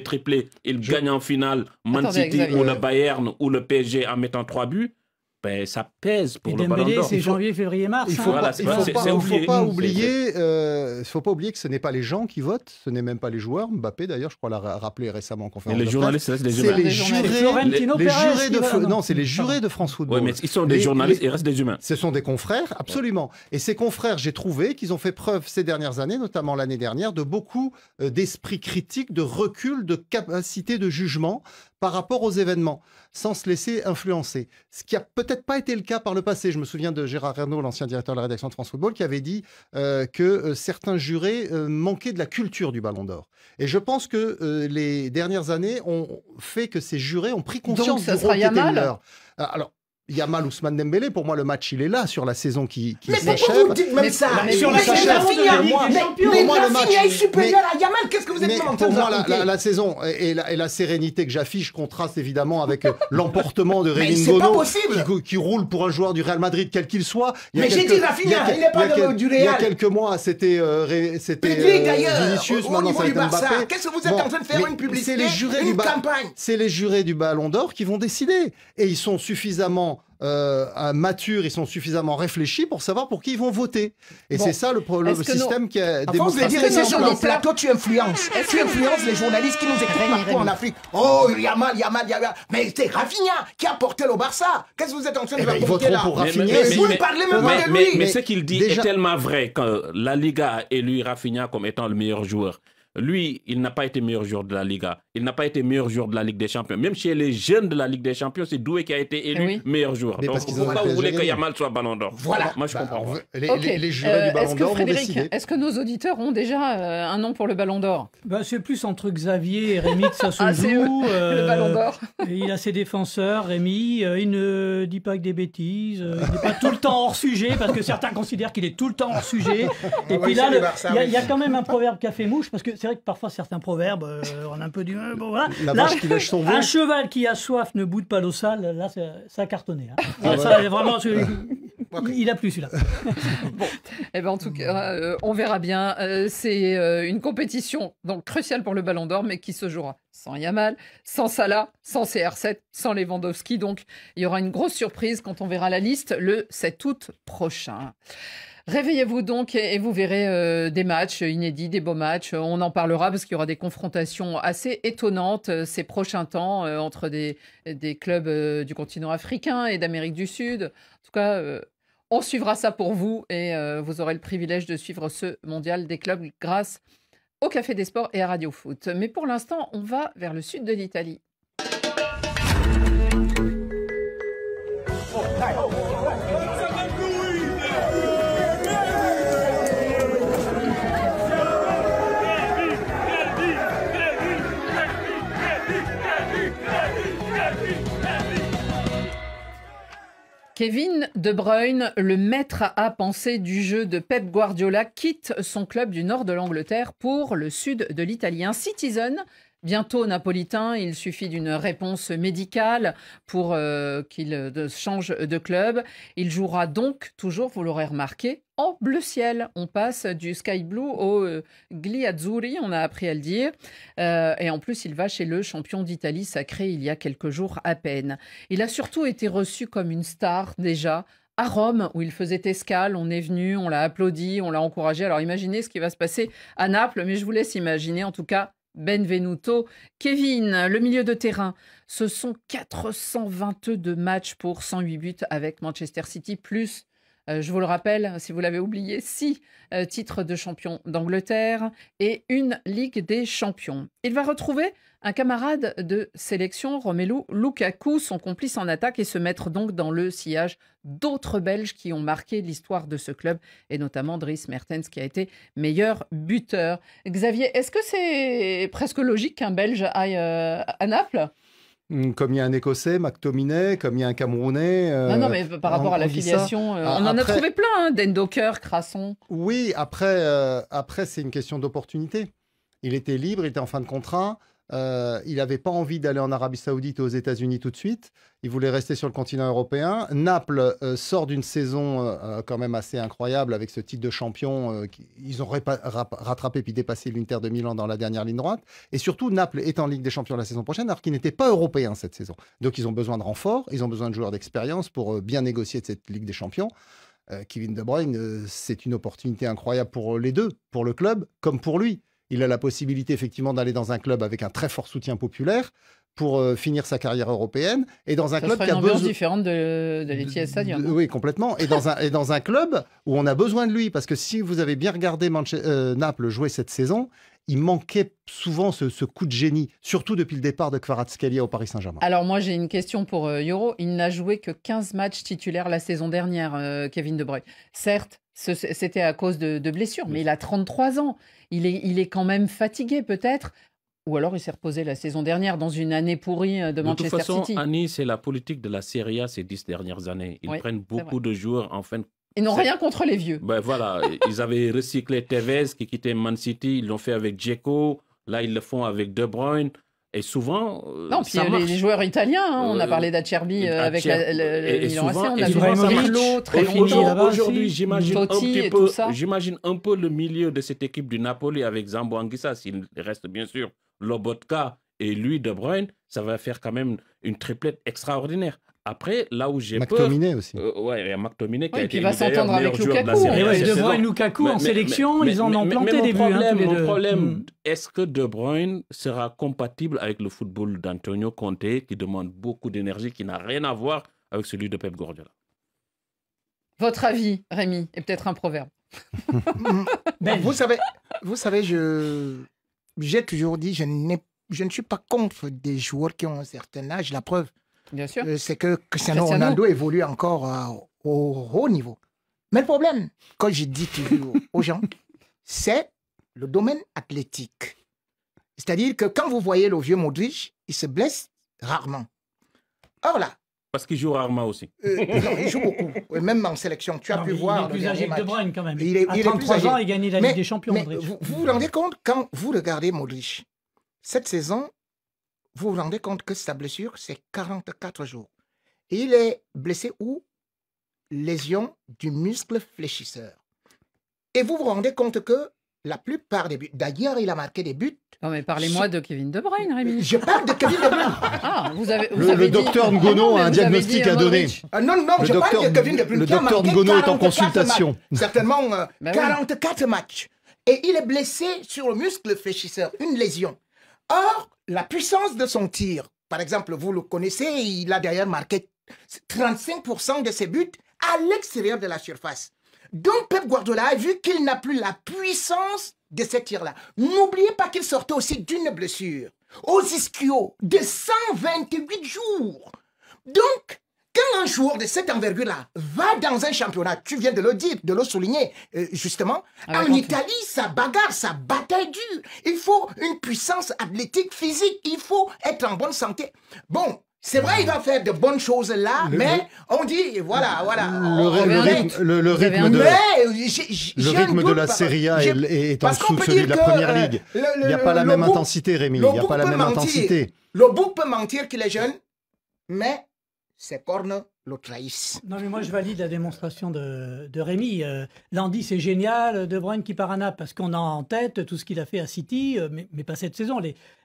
triplé. Il gagne en finale Man Attendez, City Xavier. ou le Bayern ou le PSG en mettant 3 buts. Ben, ça pèse pour Et le Ballon Dembélé, d'Or. c'est janvier, février, mars. Il faut Voilà, pas, c'est il faut c'est- pas- c'est il faut oublié. pas C'est- oublier, faut pas oublier que ce n'est pas les gens qui votent, ce n'est même pas les joueurs. Mbappé d'ailleurs, je crois l'a rappelé récemment en Et conférence les de journalistes, presse. c'est des C'est humains. les Des journalistes. jurés, Florentino les Pérez, jurés de qui va- non, c'est les jurés de France Football. Oui, mais ils sont des Les- journalistes, les- ils restent des humains. Ce sont des confrères, absolument. Et ces confrères, j'ai trouvé qu'ils ont fait preuve ces dernières années, notamment l'année dernière, de beaucoup d'esprit critique, de recul, de capacité de jugement par rapport aux événements, sans se laisser influencer. Ce qui a peut-être pas été le cas par le passé. Je me souviens de Gérard Reynaud, l'ancien directeur de la rédaction de France Football, qui avait dit que certains jurés manquaient de la culture du Ballon d'Or. Et je pense que les dernières années ont fait que ces jurés ont pris conscience Donc, ça du sera rôle qui était le Yamal. leur. Alors, Yamal Ousmane Dembélé, pour moi, le match, il est là sur la saison qui Mais pourquoi s'achève. vous dites même ça? mais sur la Mais saison Rafinha, de la Ligue des Champions. mais Pour moi, le match- Rafinha est supérieur mais- à Yamal. Qu'est-ce que vous êtes Mais en train pour de moi, raconter? la saison et la sérénité que j'affiche contraste évidemment avec l'emportement de Mais Rémi c'est pas Ngono possible. qui roule pour un joueur du Real Madrid, quel qu'il soit. Il y a Mais j'ai quelques- dit Rafinha, il y a quel- il n'est pas il y a de- quel- du Il y a Real. quelques mois, c'était Public d'ailleurs, Vinicius, au maintenant niveau ça va du être Barça. Mbappé. Qu'est-ce que vous êtes en train de faire mais une publicité, c'est les jurés une du campagne? C'est les jurés du Ballon d'Or qui vont décider. Et ils sont suffisamment matures, ils sont suffisamment réfléchis pour savoir pour qui ils vont voter. Et Bon. c'est ça le Est-ce que système qui est À force de dire Est-ce que ici sur nos le auditeurs- plateau, tu influences. Tu influences les journalistes qui nous écoutent Rémi, partout en Rémi. Afrique. Oh, Yamal. Mais c'est Rafinha qui a porté le Barça. Qu'est-ce que vous êtes en train de Eh ben, ils raconter voteront là? pour Mais- Rafinha. mais- Vous ne parlez même pas de lui. mais ce qu'il dit déjà- est tellement vrai que la Liga a élu Rafinha comme étant le meilleur joueur. Lui, il n'a pas été meilleur joueur de la Liga. Il n'a pas été meilleur joueur de la Ligue des Champions. Même chez les jeunes de la Ligue des Champions, c'est Doué qui a été élu Oui. meilleur joueur. Mais Donc parce qu'ils ont pourquoi le vous voulez PSG que Yamal soit Ballon d'Or? Voilà. Moi, je comprends. on pas. veut- Ok. les jurés du Ballon Est-ce que d'Or vont Frédéric, décider. est-ce que nos auditeurs ont déjà un nom pour le Ballon d'Or? Bah, c'est plus entre Xavier et Rémi que ça se Ah, c'est joue. le Ballon d'Or. Il a ses défenseurs, Rémi. Il ne dit pas que des bêtises. Il n'est pas tout le temps hors sujet, parce que certains considèrent qu'il est tout le temps hors sujet. Et Ouais, puis c'est là, les Barça, il y a quand même un proverbe qui a fait mouche, parce que c'est vrai que parfois certains proverbes, on a un peu du... bon, voilà. La Là, vache qui lèche son veau. un cheval qui a soif ne boude pas l'eau sale. Là, ça a cartonné. Hein. Ah Ça, vraiment, il a plus celui-là. Eh ben, en tout cas, on verra bien. C'est une compétition donc cruciale pour le Ballon d'Or, mais qui se jouera sans Yamal, sans Salah, sans CR7, sans Lewandowski. Donc, il y aura une grosse surprise quand on verra la liste le 7 août prochain. Réveillez-vous donc et vous verrez des matchs inédits, des beaux matchs. On en parlera parce qu'il y aura des confrontations assez étonnantes ces prochains temps entre des clubs du continent africain et d'Amérique du Sud. En tout cas, on suivra ça pour vous et vous aurez le privilège de suivre ce mondial des clubs grâce au Café des Sports et à Radio Foot. Mais pour l'instant, on va vers le sud de l'Italie. Kevin De Bruyne, le maître à penser du jeu de Pep Guardiola, quitte son club du nord de l'Angleterre pour le sud de l'Italie. Un citizen, bientôt napolitain, il suffit d'une réponse médicale pour qu'il change de club. Il jouera donc toujours, vous l'aurez remarqué, en bleu ciel. On passe du sky blue au gli azzurri, on a appris à le dire. Et en plus, il va chez le champion d'Italie sacré il y a quelques jours à peine. Il a surtout été reçu comme une star déjà. À Rome, où il faisait escale, on est venu, on l'a applaudi, on l'a encouragé. Alors imaginez ce qui va se passer à Naples, mais je vous laisse imaginer. En tout cas, Benvenuto. Kevin, le milieu de terrain. Ce sont 422 matchs pour 108 buts avec Manchester City, plus, je vous le rappelle, si vous l'avez oublié, 6 titres de champion d'Angleterre et une Ligue des champions. Il va retrouver un camarade de sélection, Romelu Lukaku, son complice en attaque, et se mettre donc dans le sillage d'autres Belges qui ont marqué l'histoire de ce club, et notamment Dries Mertens, qui a été meilleur buteur. Xavier, est-ce que c'est presque logique qu'un Belge aille à Naples ? Comme il y a un Écossais, McTominay, comme il y a un Camerounais. Non, mais par rapport à l'affiliation, on en a trouvé plein, hein, Dendoker, Crasson. Oui, après c'est une question d'opportunité. Il était libre, il était en fin de contrat. Il n'avait pas envie d'aller en Arabie Saoudite ou aux États-Unis tout de suite. Il voulait rester sur le continent européen. Naples sort d'une saison quand même assez incroyable avec ce titre de champion. Ils ont rattrapé puis dépassé l'Inter de Milan dans la dernière ligne droite. Et surtout, Naples est en Ligue des Champions la saison prochaine alors qu'ils n'étaient pas européens cette saison. Donc ils ont besoin de renforts, ils ont besoin de joueurs d'expérience pour bien négocier de cette Ligue des Champions. Kevin De Bruyne, c'est une opportunité incroyable pour les deux, pour le club comme pour lui. Il a la possibilité effectivement d'aller dans un club avec un très fort soutien populaire pour finir sa carrière européenne et dans un club qui a une ambiance différente de l'Etihad Stadium. Oui, complètement. Et dans un club où on a besoin de lui, parce que si vous avez bien regardé Naples jouer cette saison, il manquait souvent ce coup de génie, surtout depuis le départ de Kvaratskhelia au Paris Saint-Germain. Alors moi j'ai une question pour Yoro. Il n'a joué que 15 matchs titulaires la saison dernière, Kevin De Bruyne. Certes, c'était à cause de blessures, mais il a 33 ans. Il est quand même fatigué peut-être. Ou alors il s'est reposé la saison dernière dans une année pourrie de Manchester City. De toute façon, Annie, c'est la politique de la Serie A ces 10 dernières années. Ils prennent beaucoup de joueurs en fin de... Ils n'ont rien contre les vieux. Ben voilà, ils avaient recyclé Tevez qui quittait Man City. Ils l'ont fait avec Dzeko. Là, ils le font avec De Bruyne. Et souvent, non, puis les joueurs italiens, on a parlé d'Acerbi avec Milan AC, on a vu Pirlo très longtemps. Aujourd'hui, j'imagine un peu le milieu de cette équipe du Napoli avec Zambo Anguissa, s'il reste bien sûr Lobotka et lui, De Bruyne, ça va faire quand même une triplette extraordinaire. Après, là où j'ai peur... McTominay aussi. Ouais, il y a McTominay qui a été va s'entendre avec Lukaku. De Bruyne, Lukaku en sélection, ils en ont planté des buts. Mon problème, est-ce que De Bruyne sera compatible avec le football d'Antonio Conte, qui demande beaucoup d'énergie, qui n'a rien à voir avec celui de Pep Guardiola? Votre avis, Rémi, est peut-être un proverbe. Vous savez, j'ai toujours dit, je ne suis pas contre des joueurs qui ont un certain âge. La preuve, bien sûr, c'est que Cristiano Ronaldo évolue encore au haut niveau. Mais le problème, quand je dis toujours aux gens, c'est le domaine athlétique. C'est-à-dire que quand vous voyez le vieux Modric, il se blesse rarement. Or là... Parce qu'il joue rarement aussi. Non, il joue beaucoup. Même en sélection, tu as pu voir... Il est plus âgé que De Bruyne quand même. À 33 ans, il gagne la Ligue des Champions, Modric. Vous vous rendez compte, quand vous regardez Modric, cette saison... Vous vous rendez compte que sa blessure, c'est 44 jours. Et il est blessé où? Lésion du muscle fléchisseur. Et vous vous rendez compte que la plupart des buts... D'ailleurs, il a marqué des buts... Non, mais parlez-moi de Kevin De Bruyne, Rémi. Je parle de Kevin De Bruyne. Ah, le docteur Ngono a un diagnostic à donner. Non, je parle de Kevin De Bruyne. Le docteur Ngono est en consultation. Certainement 44 matchs. Et il est blessé sur le muscle fléchisseur, une lésion. Or, la puissance de son tir, par exemple, vous le connaissez, il a d'ailleurs marqué 35% de ses buts à l'extérieur de la surface. Donc, Pep Guardiola a vu qu'il n'a plus la puissance de ces tirs-là. N'oubliez pas qu'il sortait aussi d'une blessure aux ischio de 128 jours. Donc, quand un joueur de cette envergure-là va dans un championnat, tu viens de le dire, de le souligner, justement, en Italie, ça bagarre, ça bataille dure. Il faut une puissance athlétique, physique, il faut être en bonne santé. Bon, c'est vrai, il va faire de bonnes choses là, mais on dit, voilà. Le rythme de la Serie A est en dessous de celui de la Première Ligue. Il n'y a pas la même intensité, Rémi. Il n'y a pas la même intensité. Le bouc peut mentir qu'il est jeune, mais ses cornes le trahissent. Non, mais moi, je valide la démonstration de Rémi. Landy, c'est génial. De Bruyne qui part à Naples, parce qu'on a en tête tout ce qu'il a fait à City, mais pas cette saison,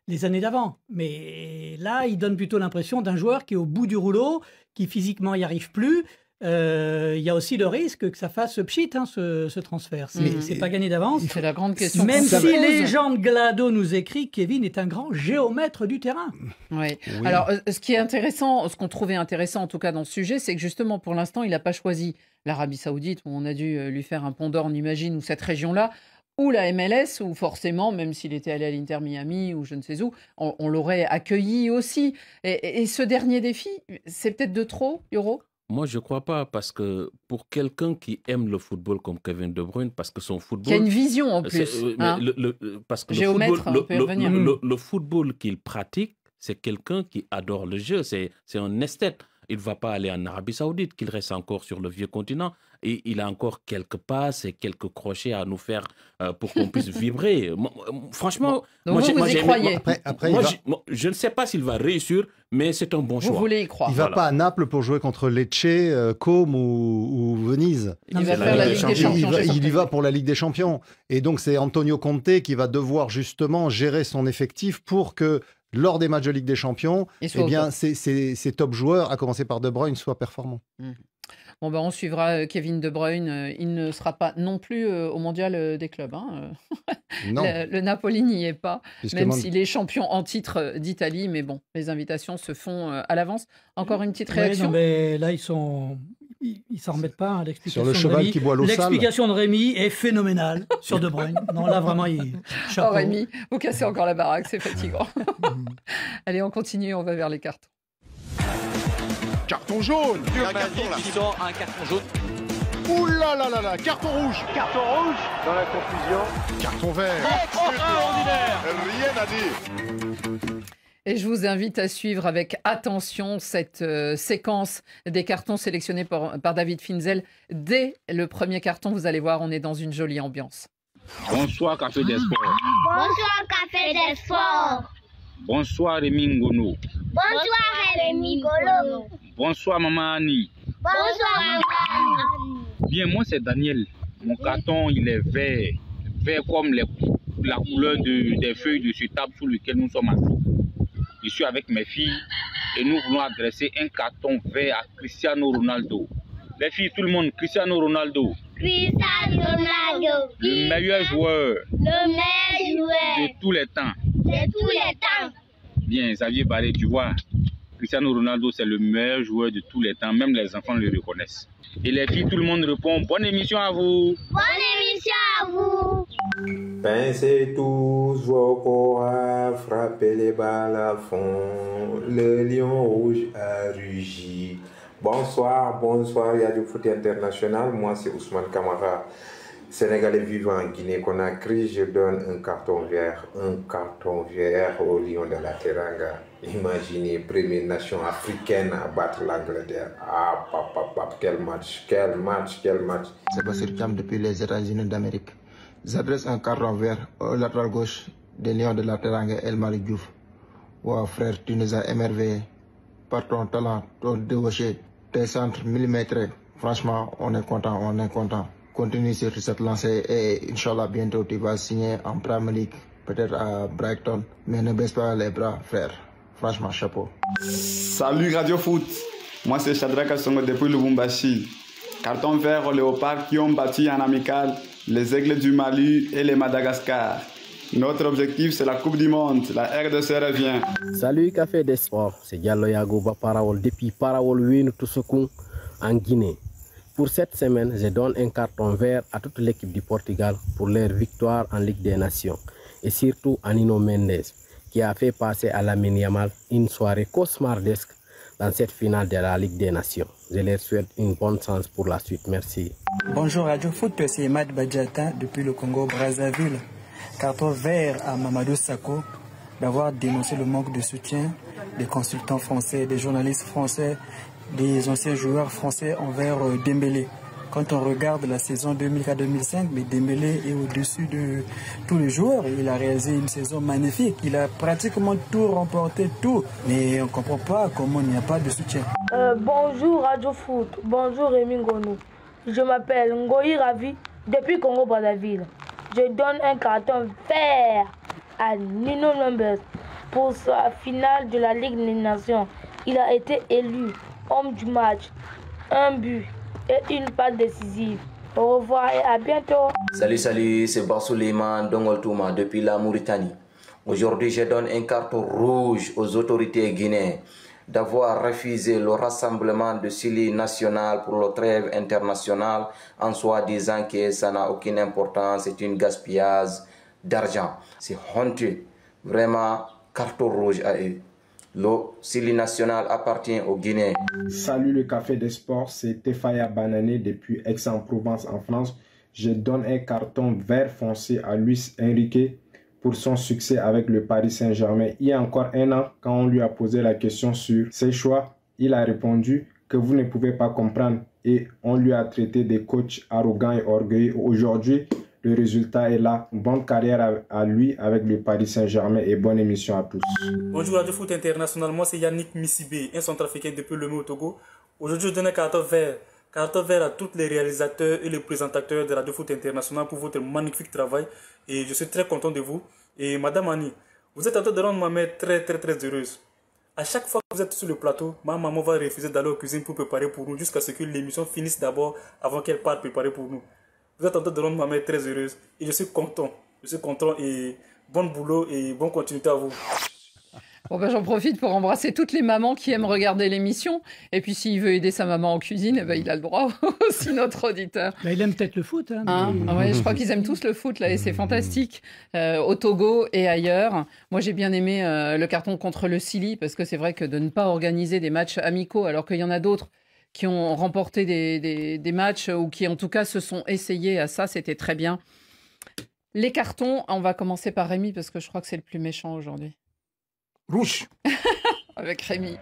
les années d'avant. Mais là, il donne plutôt l'impression d'un joueur qui est au bout du rouleau, qui physiquement n'y arrive plus. Il y a aussi le risque que ça fasse pchit, ce transfert. C'est pas gagné d'avance. C'est la grande question. Même si Légende Glado nous écrit, Kevin est un grand géomètre du terrain. Oui. Alors, ce qui est intéressant, ce qu'on trouvait intéressant en tout cas dans ce sujet, c'est que justement, pour l'instant, il n'a pas choisi l'Arabie Saoudite, où on a dû lui faire un pont d'or, on imagine, ou cette région-là, ou la MLS, où forcément, même s'il était allé à l'Inter Miami ou je ne sais où, on l'aurait accueilli aussi. Et ce dernier défi, c'est peut-être de trop, Yoro ? Moi, je ne crois pas, parce que pour quelqu'un qui aime le football comme Kevin De Bruyne, parce que son football... Qui a une vision en plus. Parce que géomètre, le football qu'il pratique, c'est quelqu'un qui adore le jeu, c'est un esthète. il ne va pas aller en Arabie Saoudite, qu'il reste encore sur le vieux continent. Et il a encore quelques passes et quelques crochets à nous faire pour qu'on puisse vibrer. Franchement, donc vous y croyez. Je ne sais pas s'il va réussir, mais c'est un bon choix. Vous voulez y croire. Il ne va pas à Naples pour jouer contre Lecce, Côme ou Venise. Il va faire la Ligue des Champions. Il y va pour la Ligue des Champions. Et donc c'est Antonio Conte qui va devoir justement gérer son effectif pour que lors des matchs de Ligue des Champions, ces top joueurs, à commencer par De Bruyne, soient performants. Bon, on suivra Kevin De Bruyne. Il ne sera pas non plus au mondial des clubs. Hein. Non. Le Napoli n'y est pas, même s'il est champion en titre d'Italie. Mais bon, les invitations se font à l'avance. Encore une petite réaction. Non, mais là, ils s'en remettent pas. Hein, sur le cheval qui boit l'eau sale. L'explication de Rémi est phénoménale sur De Bruyne. Non, là, vraiment, chapeau. Oh, Rémi, vous cassez encore la baraque, c'est fatigant. Allez, on continue, on va vers les cartons. Carton jaune. Un carton jaune. Ouh là là là là, carton rouge. Carton rouge. Dans la confusion. Carton vert. Extraordinaire. Rien à dire. Et je vous invite à suivre avec attention cette séquence des cartons sélectionnés par David Finzel. Dès le premier carton, vous allez voir, on est dans une jolie ambiance. Bonsoir Café des Sports. Bonsoir Café des Sports. Bonsoir Rémi Ngono. Bonsoir Rémi Ngono. Bonsoir Maman Annie. Bonsoir Maman Annie. Bien, moi c'est Daniel. Mon carton il est vert. Vert comme la couleur des feuilles de ce table sur lequel nous sommes assis. Je suis avec mes filles et nous voulons adresser un carton vert à Cristiano Ronaldo. Les filles, tout le monde, Cristiano Ronaldo. Cristiano Ronaldo. Le meilleur joueur. Le meilleur joueur. De tous les temps. De tous les temps. Bien, Xavier Barré, tu vois, Cristiano Ronaldo, c'est le meilleur joueur de tous les temps. Même les enfants le reconnaissent. Et les filles, tout le monde répond, bonne émission à vous. Bonne émission à vous. Pincez tous vos courroies, frappez les balles à fond. Le lion rouge a rugi. Bonsoir, bonsoir, il y a du foot international. Moi, c'est Ousmane Kamara, Sénégalais vivant en Guinée-Conakry. Je donne un carton vert au lion de la Teranga. Imaginez, première nation africaine à battre l'Angleterre. Ah, quel match. C'est Bassir Thiam depuis les États-Unis d'Amérique. J'adresse un carton vert au latéral gauche des lions de la Teranga, El Malick Diouf. Wow, frère, tu nous as émerveillés par ton talent, ton débauché, tes centres millimétrés. Franchement, on est content. Continue sur cette lancée et Inch'Allah, bientôt tu vas signer en Premier League, peut-être à Brighton. Mais ne baisse pas les bras, frère. Franchement, chapeau. Salut Radio Foot. Moi, c'est Shadrack Assongo depuis Lubumbashi. Carton vert aux léopards qui ont battu en amical les Aigles du Mali et les Madagascar. Notre objectif, c'est la Coupe du Monde. La RDC revient. Salut Café des Sports. C'est Diallo Yagouba Parawol depuis Parawol Win Toussoukou en Guinée. Pour cette semaine, je donne un carton vert à toute l'équipe du Portugal pour leur victoire en Ligue des Nations. Et surtout à Nuno Mendes, qui a fait passer à Lamine Yamal une soirée cauchemardesque dans cette finale de la Ligue des Nations. Je leur souhaite une bonne chance pour la suite. Merci. Bonjour Radio Foot, c'est Emad Badjata depuis le Congo-Brazzaville. Carton vert à Mamadou Sakho d'avoir dénoncé le manque de soutien des consultants français, des journalistes français, des anciens joueurs français envers Dembélé. Quand on regarde la saison 2004-2005, mais Dembélé est au-dessus de tous les joueurs. Il a réalisé une saison magnifique. Il a pratiquement tout remporté, tout. Mais on ne comprend pas comment il n'y a pas de soutien. Bonjour Radio Foot. Bonjour Rémi Ngono. Je m'appelle Ngoï Ravi depuis Congo-Brazzaville. Je donne un carton vert à Nuno Mendes pour sa finale de la Ligue des Nations. Il a été élu homme du match, un but et une passe décisive. Au revoir et à bientôt. Salut, c'est Barsouleymane Dongoltouma depuis la Mauritanie. Aujourd'hui, je donne un carton rouge aux autorités guinéennes d'avoir refusé le rassemblement de Sili national pour le trêve international en soi disant que ça n'a aucune importance, c'est une gaspillage d'argent. C'est honteux. Vraiment, carton rouge à eux. Le Sili national appartient aux Guinéens. Salut le Café des Sports, c'est Tefaya Banané depuis Aix-en-Provence en France. Je donne un carton vert foncé à Luis Enrique pour son succès avec le Paris Saint-Germain. Il y a encore un an, quand on lui a posé la question sur ses choix, Il a répondu que vous ne pouvez pas comprendre et on lui a traité des coachs arrogants et orgueilleux. Aujourd'hui, le résultat est là. Bonne carrière à lui avec le Paris Saint-Germain et bonne émission à tous. Bonjour Radio Foot International, moi c'est Yannick Missibé, un centrafricain depuis le au Togo. Aujourd'hui, je donne un carton vert à tous les réalisateurs et les présentateurs de Radio Foot International pour votre magnifique travail. Et je suis très content de vous. Et Madame Annie, vous êtes en train de rendre ma mère très heureuse. À chaque fois que vous êtes sur le plateau, ma maman va refuser d'aller aux cuisines pour préparer pour nous jusqu'à ce que l'émission finisse d'abord avant qu'elle parte préparer pour nous. Vous êtes en train de rendre ma mère très heureuse et je suis content. Et bon boulot et bonne continuité à vous. Bon ben, j'en profite pour embrasser toutes les mamans qui aiment regarder l'émission. Et puis s'il veut aider sa maman en cuisine, eh ben, il a le droit aussi, notre auditeur. Bah, il aime peut-être le foot. Hein, ouais, je crois qu'ils aiment tous le foot là, et c'est fantastique. Au Togo et ailleurs. Moi j'ai bien aimé le carton contre le Chili, parce que c'est vrai que de ne pas organiser des matchs amicaux alors qu'il y en a d'autres qui ont remporté des matchs ou qui en tout cas se sont essayés à ça, c'était très bien. Les cartons, on va commencer par Rémi parce que je crois que c'est le plus méchant aujourd'hui. Rouge. Avec Rémi.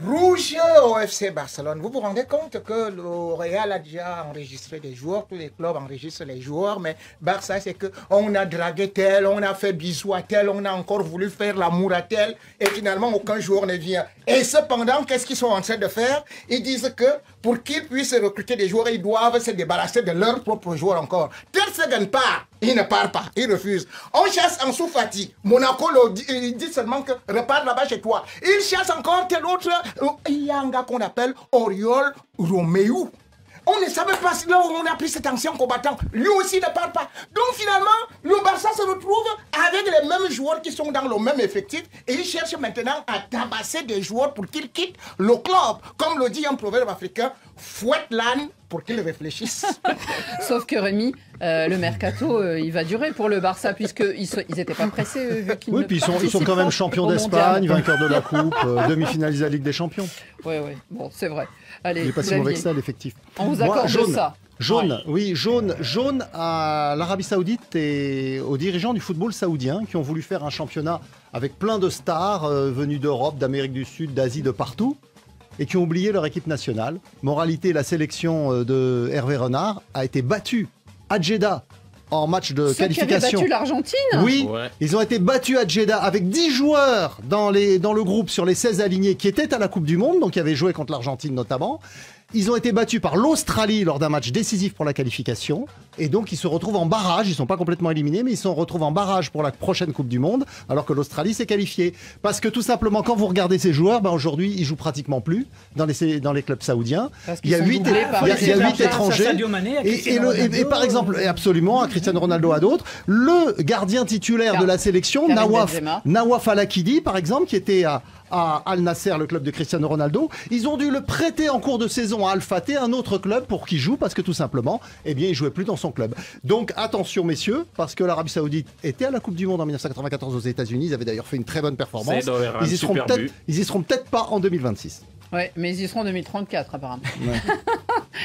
Rouge au FC Barcelone. Vous vous rendez compte que le Real a déjà enregistré des joueurs, tous les clubs enregistrent les joueurs, mais Barça, c'est qu'on a dragué tel, on a fait bisous à tel, on a encore voulu faire l'amour à tel, et finalement aucun joueur ne vient. Et cependant, qu'est-ce qu'ils sont en train de faire? Ils disent que pour qu'ils puissent recruter des joueurs, ils doivent se débarrasser de leurs propres joueurs encore. Ter Stegen part, il ne part pas, il refuse. On chasse Ansu Fati, Monaco il dit seulement que repart là-bas chez toi. Il chasse encore tel autre. Il y a un gars qu'on appelle Oriol Romeu. On ne savait pas si là où on a pris cet ancien combattant. Lui aussi ne part pas. Donc finalement, le Barça se retrouve avec les mêmes joueurs qui sont dans le même effectif et il cherche maintenant à tabasser des joueurs pour qu'ils quittent le club. Comme le dit un proverbe africain, fouette l'âne pour qu'ils réfléchissent. Sauf que Rémi, le mercato, il va durer pour le Barça puisqu'ils n'étaient pas pressés. Vu qu'ils oui, puis ils sont quand même champions d'Espagne, vainqueurs de la Coupe, demi-finalistes de la Ligue des Champions. Oui, bon, c'est vrai. Allez, il n'est pas si mauvais que ça, l'effectif. On vous accorde ça. Jaune, ouais. Oui, jaune à l'Arabie Saoudite et aux dirigeants du football saoudien qui ont voulu faire un championnat avec plein de stars venues d'Europe, d'Amérique du Sud, d'Asie, de partout, et qui ont oublié leur équipe nationale. Moralité, la sélection de Hervé Renard a été battue à Jeddah en match de qualification. Qui avaient battu l'Argentine. Oui, ouais. Ils ont été battus à Jeddah avec 10 joueurs dans le groupe sur les 16 alignés qui étaient à la Coupe du Monde, donc qui avaient joué contre l'Argentine notamment. Ils ont été battus par l'Australie lors d'un match décisif pour la qualification. Et donc, ils se retrouvent en barrage. Ils ne sont pas complètement éliminés, mais ils se retrouvent en barrage pour la prochaine Coupe du Monde, alors que l'Australie s'est qualifiée. Parce que tout simplement, quand vous regardez ces joueurs, aujourd'hui, ils jouent pratiquement plus dans les clubs saoudiens. Il y a 8 étrangers. Et par exemple, et absolument, à Cristiano Ronaldo, à d'autres, le gardien titulaire de la sélection, Nawaf Al-Akidi, par exemple, qui était à Al Nasser, le club de Cristiano Ronaldo, ils ont dû le prêter en cours de saison à Al Fateh, un autre club, pour qu'il joue, parce que tout simplement, eh bien, il jouait plus dans son club. Donc attention messieurs, parce que l'Arabie Saoudite était à la Coupe du Monde en 1994 aux États-Unis, ils avaient d'ailleurs fait une très bonne performance. Ils y seront peut-être pas en 2026. Ouais, mais ils y seront en 2034 apparemment. Ouais.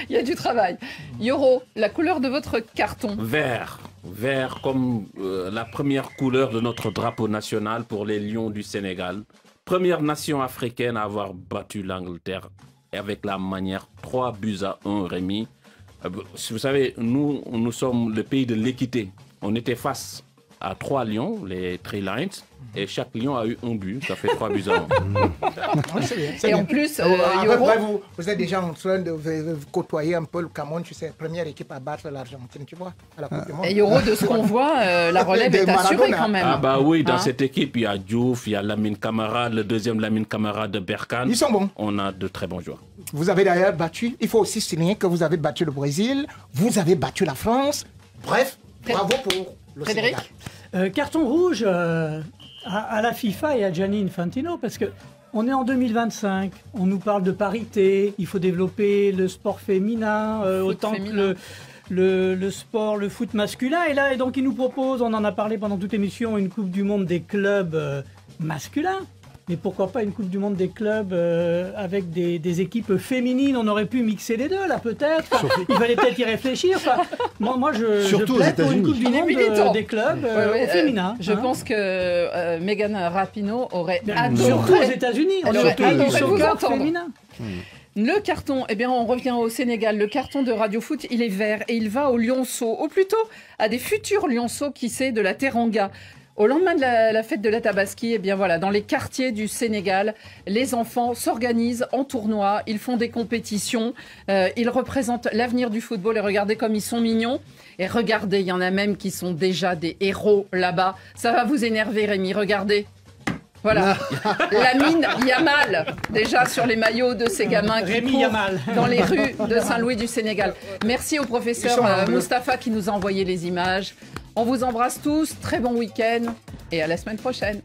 Il y a du travail. Yoro, la couleur de votre carton? Vert. Vert comme la première couleur de notre drapeau national pour les Lions du Sénégal. Première nation africaine à avoir battu l'Angleterre avec la manière 3-1, Rémi. Vous savez, nous sommes le pays de l'équité. On était face à 3 lions, les Three Lions, et chaque lion a eu un but. Ça fait 3-1. Et en plus, vous êtes déjà en train de côtoyer un peu le Cameroun, tu sais, première équipe à battre l'Argentine, tu vois, à la Coupe du Monde. Et Yoro, de ce qu'on voit, la relève est assurée quand même. Ah bah oui, dans cette équipe, il y a Diouf, il y a Lamine Camara, le deuxième Lamine Camara de Berkane. Ils sont bons. On a de très bons joueurs. Vous avez d'ailleurs battu, il faut aussi souligner que vous avez battu le Brésil, vous avez battu la France. Bref, bravo pour le Sénégal. Carton rouge à la FIFA et à Gianni Infantino, parce que on est en 2025, on nous parle de parité, il faut développer le sport féminin autant que le sport, le foot masculin. Et donc il nous propose, on en a parlé pendant toute l'émission, une Coupe du Monde des clubs masculins. Mais pourquoi pas une Coupe du Monde des clubs avec des équipes féminines? On aurait pu mixer les deux, là, peut-être. Enfin, il fallait peut-être y réfléchir. Enfin, moi, je plaide pour une Coupe du Monde des clubs au féminin. Je pense que Megan Rapinoe aurait adoré. Surtout aux États-Unis. Elle aurait adoré vous entendre. Féminin. Le carton, eh bien, on revient au Sénégal. Le carton de Radio Foot, il est vert et il va aux lionceaux, ou plutôt à des futurs lionceaux, qui sait, de la Teranga. Au lendemain de la fête de la Tabaski, eh bien voilà, dans les quartiers du Sénégal, les enfants s'organisent en tournoi, ils font des compétitions, ils représentent l'avenir du football et regardez comme ils sont mignons. Et regardez, il y en a même qui sont déjà des héros là-bas. Ça va vous énerver, Rémi, regardez. Voilà, Lamine Yamal, déjà sur les maillots de ces gamins qui courent dans les rues de Saint-Louis du Sénégal. Merci au professeur Mustapha qui nous a envoyé les images. On vous embrasse tous, très bon week-end et à la semaine prochaine.